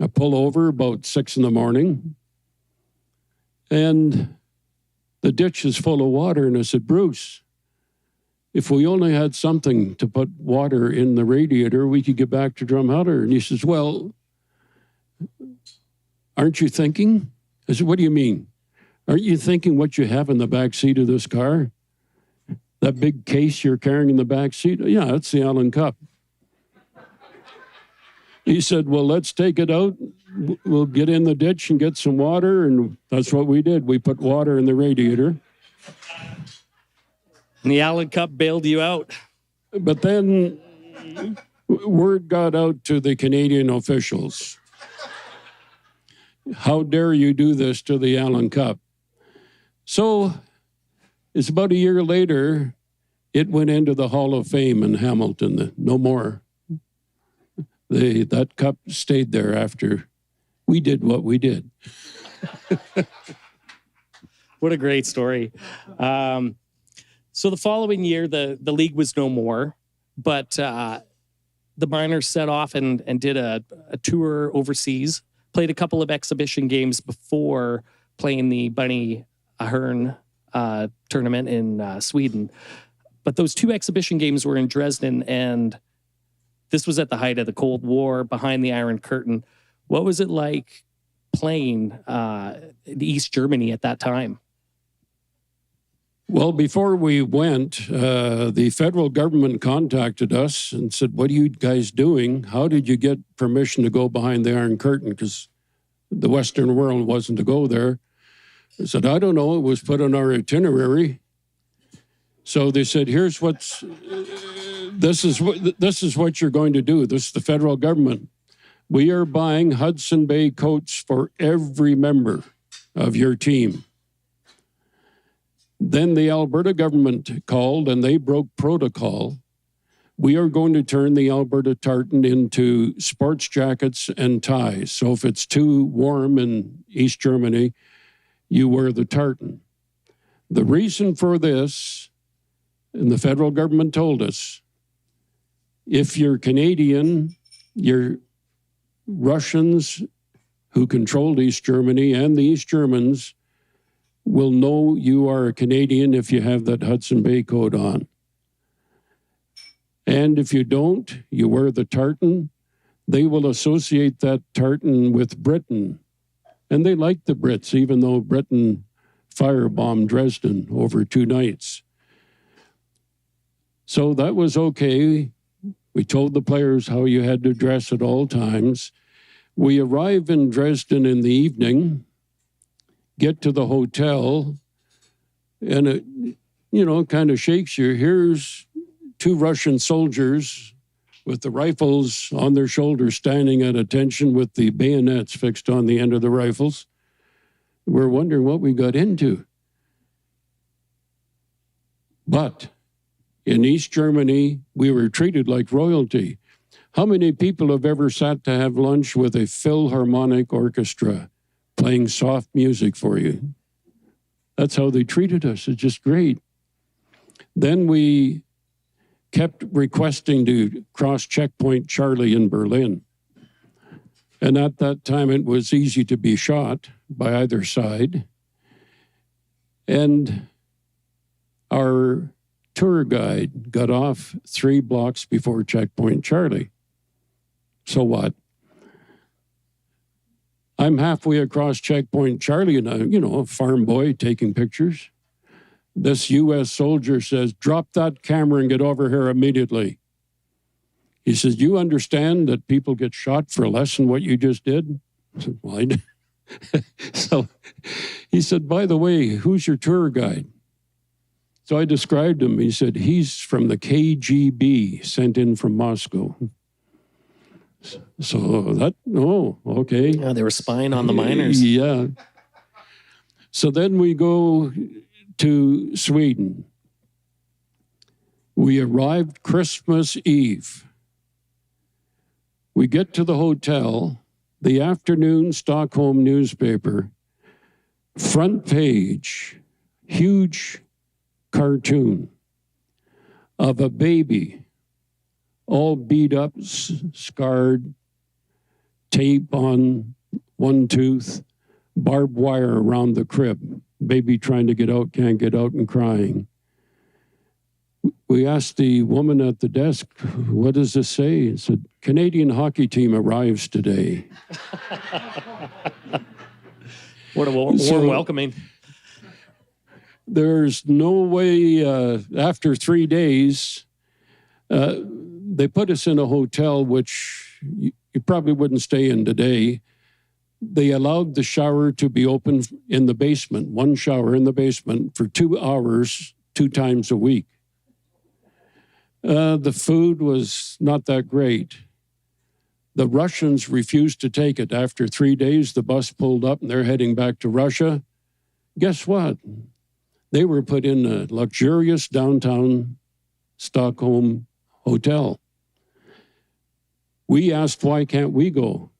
I pull over about 6 in the morning, and the ditch is full of water, and I said, Bruce, if we only had something to put water in the radiator, we could get back to Drumheller. And he says, well, aren't you thinking? I said, what do you mean? Aren't you thinking what you have in the back seat of this car? That big case you're carrying in the back seat? Yeah, that's the Allan Cup. He said, well, let's take it out. We'll get in the ditch and get some water. And that's what we did. We put water in the radiator. And the Allan Cup bailed you out. But then word got out to the Canadian officials. How dare you do this to the Allan Cup? So it's about a year later, it went into the Hall of Fame in Hamilton. No more. That cup stayed there after we did what we did. What a great story. So the following year, the league was no more, but the miners set off and did a tour overseas, played a couple of exhibition games before playing the Bunny Ahern tournament in Sweden. But those two exhibition games were in Dresden, and this was at the height of the Cold War, behind the Iron Curtain. What was it like playing in East Germany at that time? Well, before we went, the federal government contacted us and said, what are you guys doing? How did you get permission to go behind the Iron Curtain? Because the Western world wasn't to go there. I said, I don't know. It was put on our itinerary. So they said, this is what you're going to do. This is the federal government. We are buying Hudson Bay coats for every member of your team. Then the Alberta government called and they broke protocol. We are going to turn the Alberta tartan into sports jackets and ties. So if it's too warm in East Germany, you wear the tartan. The reason for this, and the federal government told us, if you're Canadian, you're Russians who controlled East Germany and the East Germans will know you are a Canadian if you have that Hudson Bay coat on. And if you don't, you wear the tartan, they will associate that tartan with Britain. And they like the Brits, even though Britain firebombed Dresden over 2 nights. So that was okay. We told the players how you had to dress at all times. We arrive in Dresden in the evening, get to the hotel, and it, kind of shakes you. Here's 2 Russian soldiers with the rifles on their shoulders standing at attention with the bayonets fixed on the end of the rifles. We're wondering what we got into. But in East Germany, we were treated like royalty. How many people have ever sat to have lunch with a Philharmonic orchestra playing soft music for you? That's how they treated us. It's just great. Then we kept requesting to cross checkpoint Charlie in Berlin. And at that time, it was easy to be shot by either side. And our tour guide got off 3 blocks before checkpoint Charlie. So what? I'm halfway across checkpoint Charlie, and a farm boy taking pictures. This U.S. soldier says, drop that camera and get over here immediately. He says, you understand that people get shot for less than what you just did? I said, well, So he said, by the way, who's your tour guide? So I described him. He said, he's from the KGB, sent in from Moscow. So okay. Yeah, they were spying on the miners. Yeah. So then we go to Sweden. We arrived Christmas Eve. We get to the hotel, the afternoon Stockholm newspaper, front page, huge cartoon of a baby, all beat up, scarred, tape on one tooth, barbed wire around the crib. Baby trying to get out, can't get out, and crying. We asked the woman at the desk, what does this say? It said, Canadian hockey team arrives today. What a warm welcoming. There's no way after 3 days, they put us in a hotel, which you probably wouldn't stay in today. They allowed the shower to be open in the basement, one shower in the basement for 2 hours, 2 times a week. The food was not that great. The Russians refused to take it. After 3 days, the bus pulled up and they're heading back to Russia. Guess what? They were put in a luxurious downtown Stockholm hotel. We asked, why can't we go?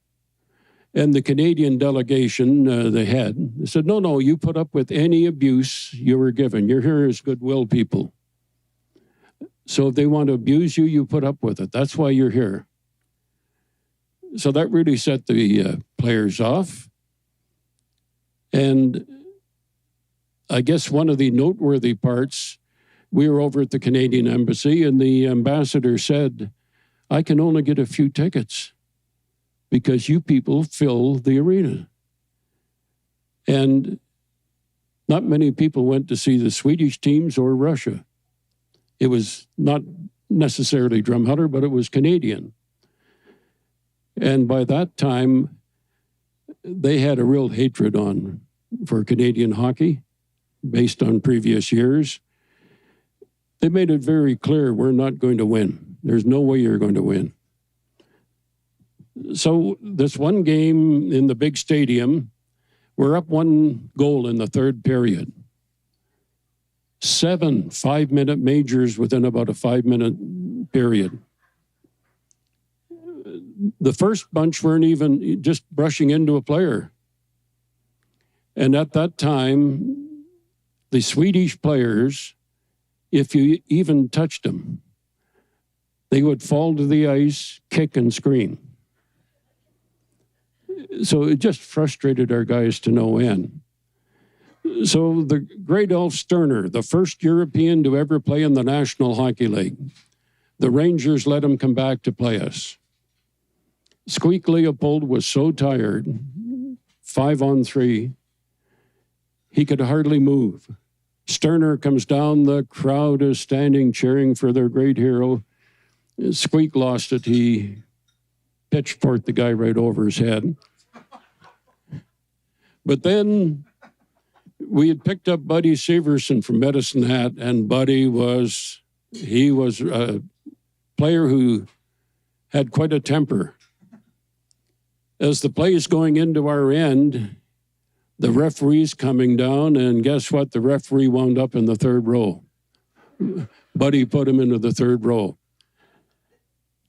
And the Canadian delegation, the head, said, no, you put up with any abuse you were given. You're here as goodwill people. So if they want to abuse you, you put up with it. That's why you're here. So that really set the players off. And I guess one of the noteworthy parts, we were over at the Canadian Embassy, and the ambassador said, I can only get a few tickets because you people fill the arena. And not many people went to see the Swedish teams or Russia. It was not necessarily Drumheller, but it was Canadian. And by that time, they had a real hatred for Canadian hockey based on previous years. They made it very clear, we're not going to win. There's no way you're going to win. So this one game in the big stadium, we're up 1 goal in the third period. 7 5-minute majors within about a 5-minute period. The first bunch weren't even just brushing into a player. And at that time, the Swedish players, if you even touched them, they would fall to the ice, kick and scream. So it just frustrated our guys to no end. So the great Elf Sterner, the first European to ever play in the National Hockey League, the Rangers let him come back to play us. Squeak Leopold was so tired, 5-on-3, he could hardly move. Sterner comes down, the crowd is standing cheering for their great hero. Squeak lost it, he pitchforked the guy right over his head. But then we had picked up Buddy Severson from Medicine Hat, and Buddy was a player who had quite a temper. As the play is going into our end, the referee's coming down, and guess what? The referee wound up in the third row. Buddy put him into the third row.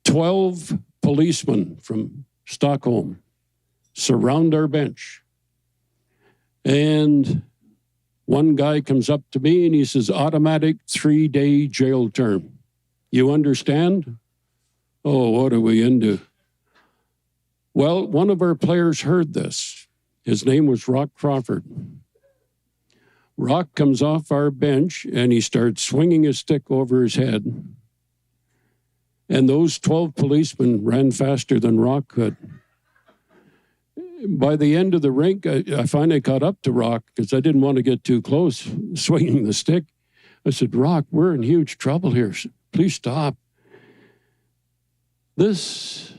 12 policemen from Stockholm surround our bench. And one guy comes up to me and he says, automatic 3-day jail term. You understand? Oh, what are we into? Well, one of our players heard this. His name was Rock Crawford. Rock comes off our bench and he starts swinging his stick over his head. And those 12 policemen ran faster than Rock could. By the end of the rink, I finally caught up to Rock because I didn't want to get too close, swinging the stick. I said, Rock, we're in huge trouble here. Please stop. This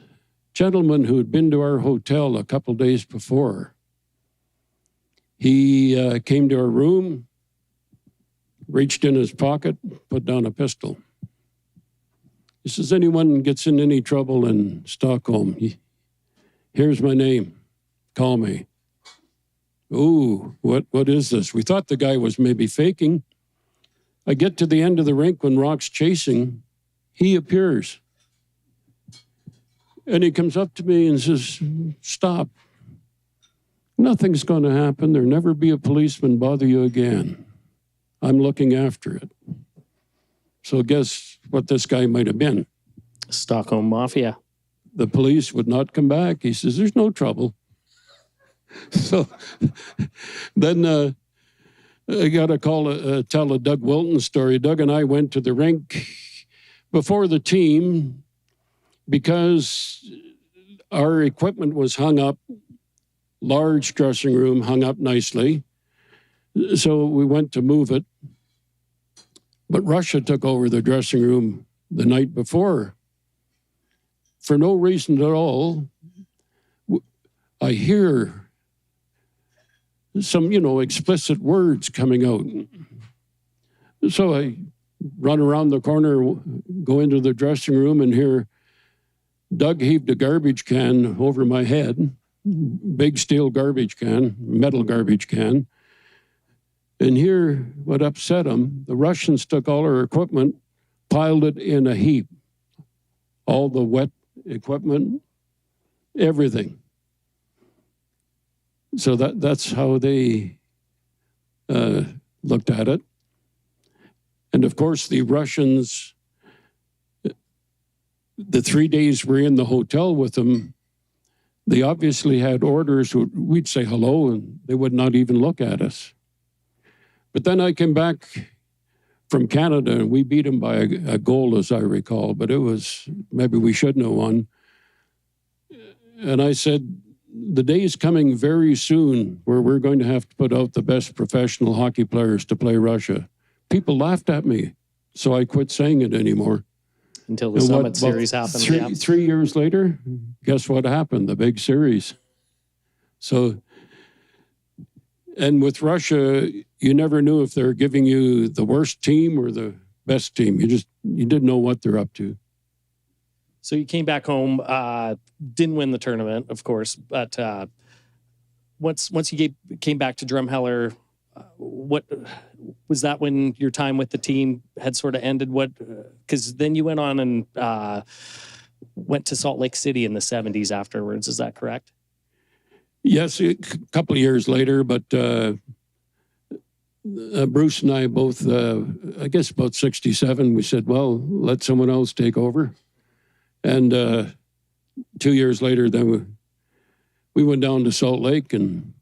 gentleman who had been to our hotel a couple days before, he came to our room, reached in his pocket, put down a pistol. He says, anyone gets in any trouble in Stockholm, here's my name. Call me. Ooh, what is this? We thought the guy was maybe faking. I get to the end of the rink when Rock's chasing. He appears. And he comes up to me and says, stop. Nothing's going to happen. There'll never be a policeman bother you again. I'm looking after it. So guess what this guy might have been? Stockholm Mafia. The police would not come back. He says, there's no trouble. So then I got to tell a Doug Wilton story. Doug and I went to the rink before the team because our equipment was hung up, large dressing room hung up nicely. So we went to move it, but Russia took over the dressing room the night before. For no reason at all, I hear some, explicit words coming out. So I run around the corner, go into the dressing room, and hear Doug heaved a garbage can over my head, big steel garbage can, metal garbage can. And here, what upset him, the Russians took all our equipment, piled it in a heap, all the wet equipment, everything. So that's how they looked at it. And of course, the Russians, the 3 days we're in the hotel with them, they obviously had orders. We'd say hello, and they would not even look at us. But then I came back from Canada, and we beat them by a goal, as I recall. But it was, maybe we shouldn't have won. And I said, the day is coming very soon where we're going to have to put out the best professional hockey players to play Russia. People laughed at me, so I quit saying it anymore. Until the Summit Series happened. 3 years later, guess what happened? The big series. So, and with Russia, you never knew if they're giving you the worst team or the best team. You didn't know what they're up to. So you came back home, didn't win the tournament, of course, but once you came back to Drumheller, what was that when your time with the team had sort of ended? Because then you went on and went to Salt Lake City in the 70s afterwards. Is that correct? Yes, a couple of years later, but Bruce and I both, I guess about 67, we said, well, let someone else take over. And 2 years later, then we went down to Salt Lake, and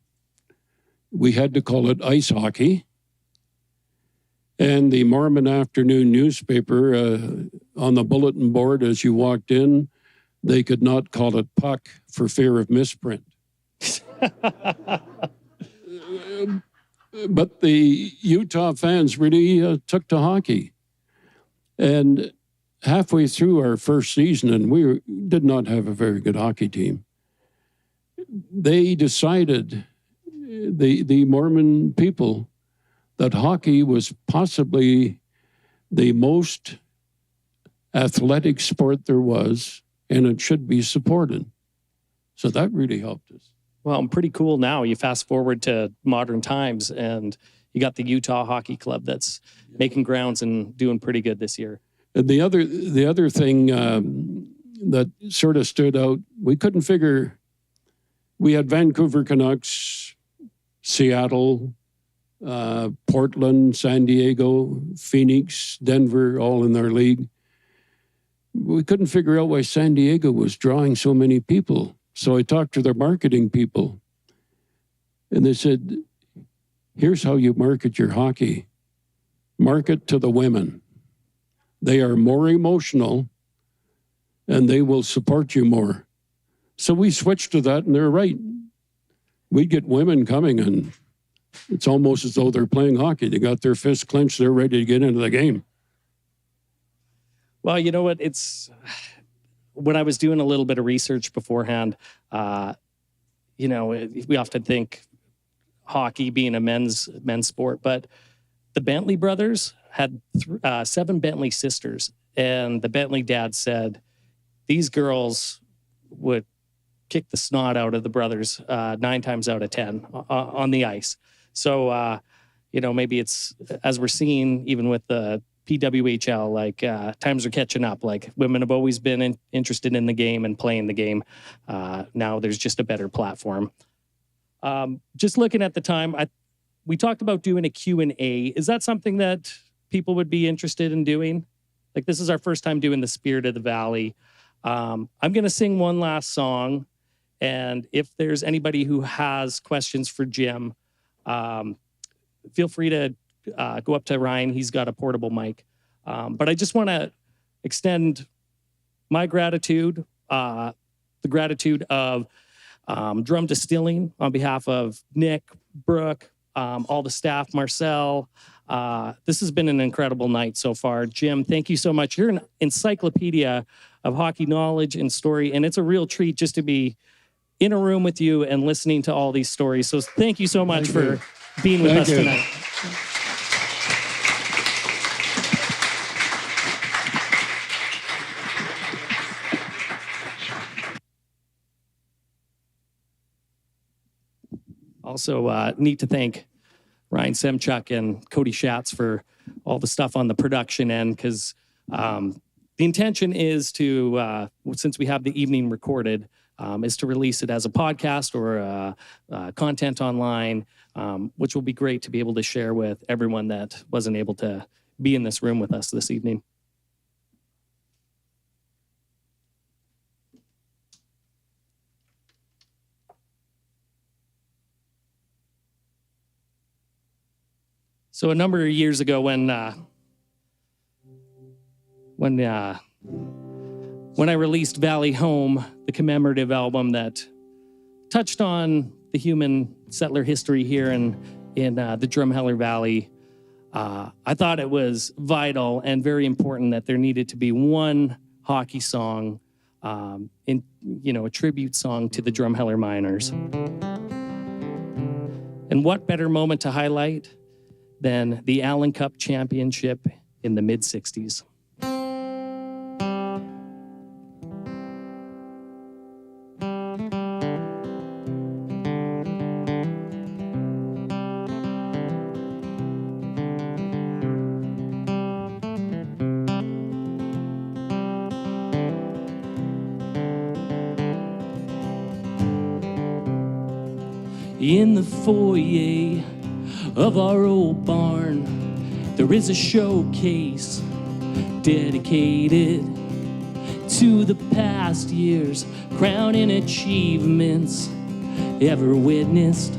we had to call it ice hockey. And the Mormon Afternoon newspaper, on the bulletin board as you walked in, they could not call it puck for fear of misprint. But the Utah fans really took to hockey. And halfway through our first season, and we did not have a very good hockey team, they decided, the Mormon people, that hockey was possibly the most athletic sport there was, and it should be supported. So that really helped us. Well, pretty cool now. You fast forward to modern times, and you got the Utah Hockey Club that's making grounds and doing pretty good this year. And the other thing that sort of stood out, we couldn't figure, we had Vancouver Canucks, Seattle, Portland, San Diego, Phoenix, Denver, all in their league. We couldn't figure out why San Diego was drawing so many people. So I talked to their marketing people, and they said, here's how you market your hockey. Market to the women. They are more emotional, and they will support you more. So we switched to that, and they're right. We get women coming, and it's almost as though they're playing hockey. They got their fists clenched. They're ready to get into the game. Well, you know what? When I was doing a little bit of research beforehand, we often think hockey being a men's sport, but the Bentley brothers had 7 Bentley sisters, and the Bentley dad said these girls would kick the snot out of the brothers 9 times out of 10 on the ice. So, maybe it's, as we're seeing, even with the PWHL, like times are catching up. Like women have always been interested in the game and playing the game. Now there's just a better platform. Just looking at the time, we talked about doing a Q&A. Is that something that people would be interested in doing? Like, this is our first time doing the Spirit of the Valley. I'm going to sing one last song. And if there's anybody who has questions for Jim, feel free to go up to Ryan. He's got a portable mic. But I just want to extend my gratitude, the gratitude of Drum Distilling on behalf of Nick, Brooke, all the staff, Marcel. This has been an incredible night so far. Jim, thank you so much. You're an encyclopedia of hockey knowledge and story, and it's a real treat just to be in a room with you and listening to all these stories. So thank you so much for being with us tonight. Also, need to thank Ryan Semchuk and Cody Schatz for all the stuff on the production end, because the intention is to, since we have the evening recorded, is to release it as a podcast or content online, which will be great to be able to share with everyone that wasn't able to be in this room with us this evening. So a number of years ago, when I released Valley Home, the commemorative album that touched on the human settler history here in the Drumheller Valley, I thought it was vital and very important that there needed to be one hockey song, a tribute song to the Drumheller miners. And what better moment to highlight than the Allan Cup championship in the mid-'60s. In the foyer of our old barn, there is a showcase dedicated to the past years, crowning achievements ever witnessed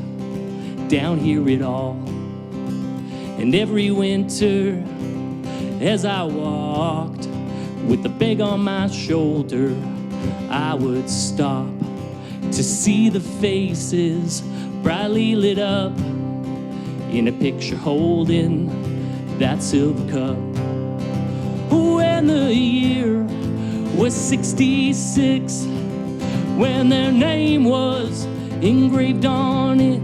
down here at all. And every winter, as I walked with the bag on my shoulder, I would stop to see the faces brightly lit up in a picture holding that silver cup. When the year was 66, when their name was engraved on it,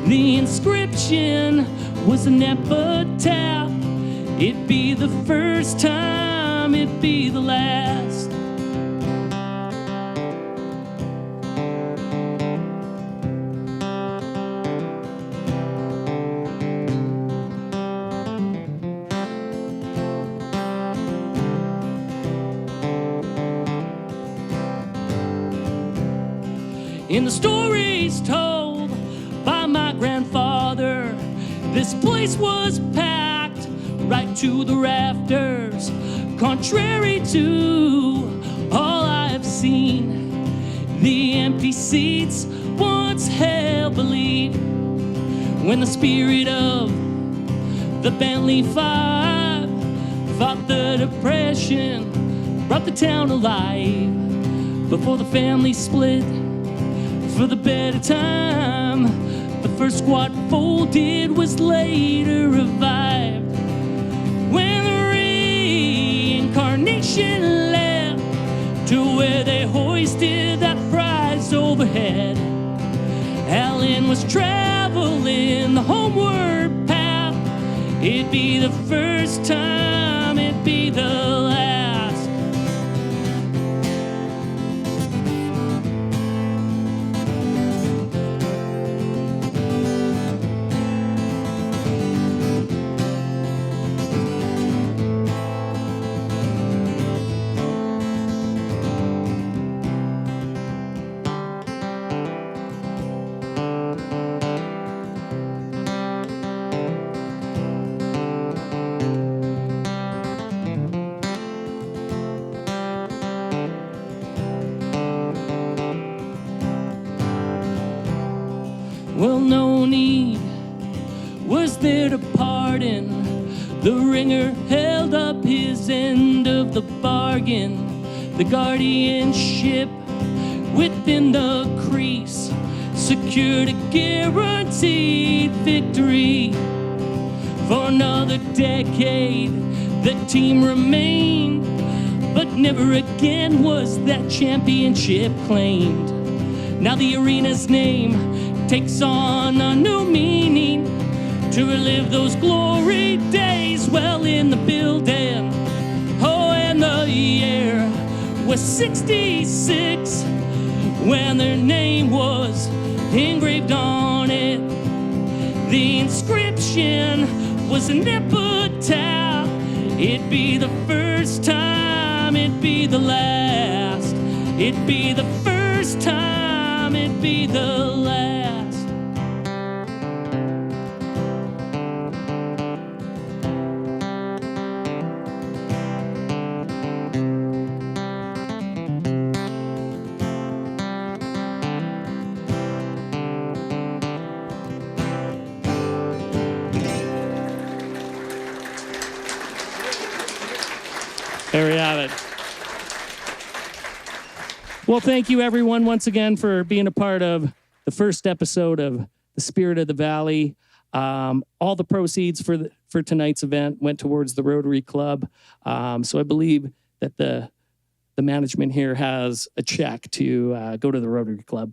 the inscription was an epitaph. It'd be the first time, it'd be the last. In the stories told by my grandfather, this place was packed right to the rafters. Contrary to all I have seen, the empty seats once held belief when the spirit of the Bentley Five fought the depression, brought the town alive before the family split for the better time. The first squad folded was later revived when the reincarnation left to where they hoisted that prize overhead. Allan was traveling the homeward path. It'd be the first time, it'd be the last. Well, no need was there to pardon. The ringer held up his end of the bargain. The guardianship within the crease secured a guaranteed victory. For another decade, the team remained, but never again was that championship claimed. Now the arena's name takes on a new meaning to relive those glory days well in the building. Oh, and the year was 66 when their name was engraved on it. The inscription was an epitaph. It'd be the first time, it'd be the last. It'd be the first time, it'd be the last. There we have it. Well, thank you everyone once again for being a part of the first episode of The Spirit of the Valley. All the proceeds for tonight's event went towards the Rotary Club. So I believe that the management here has a check to go to the Rotary Club.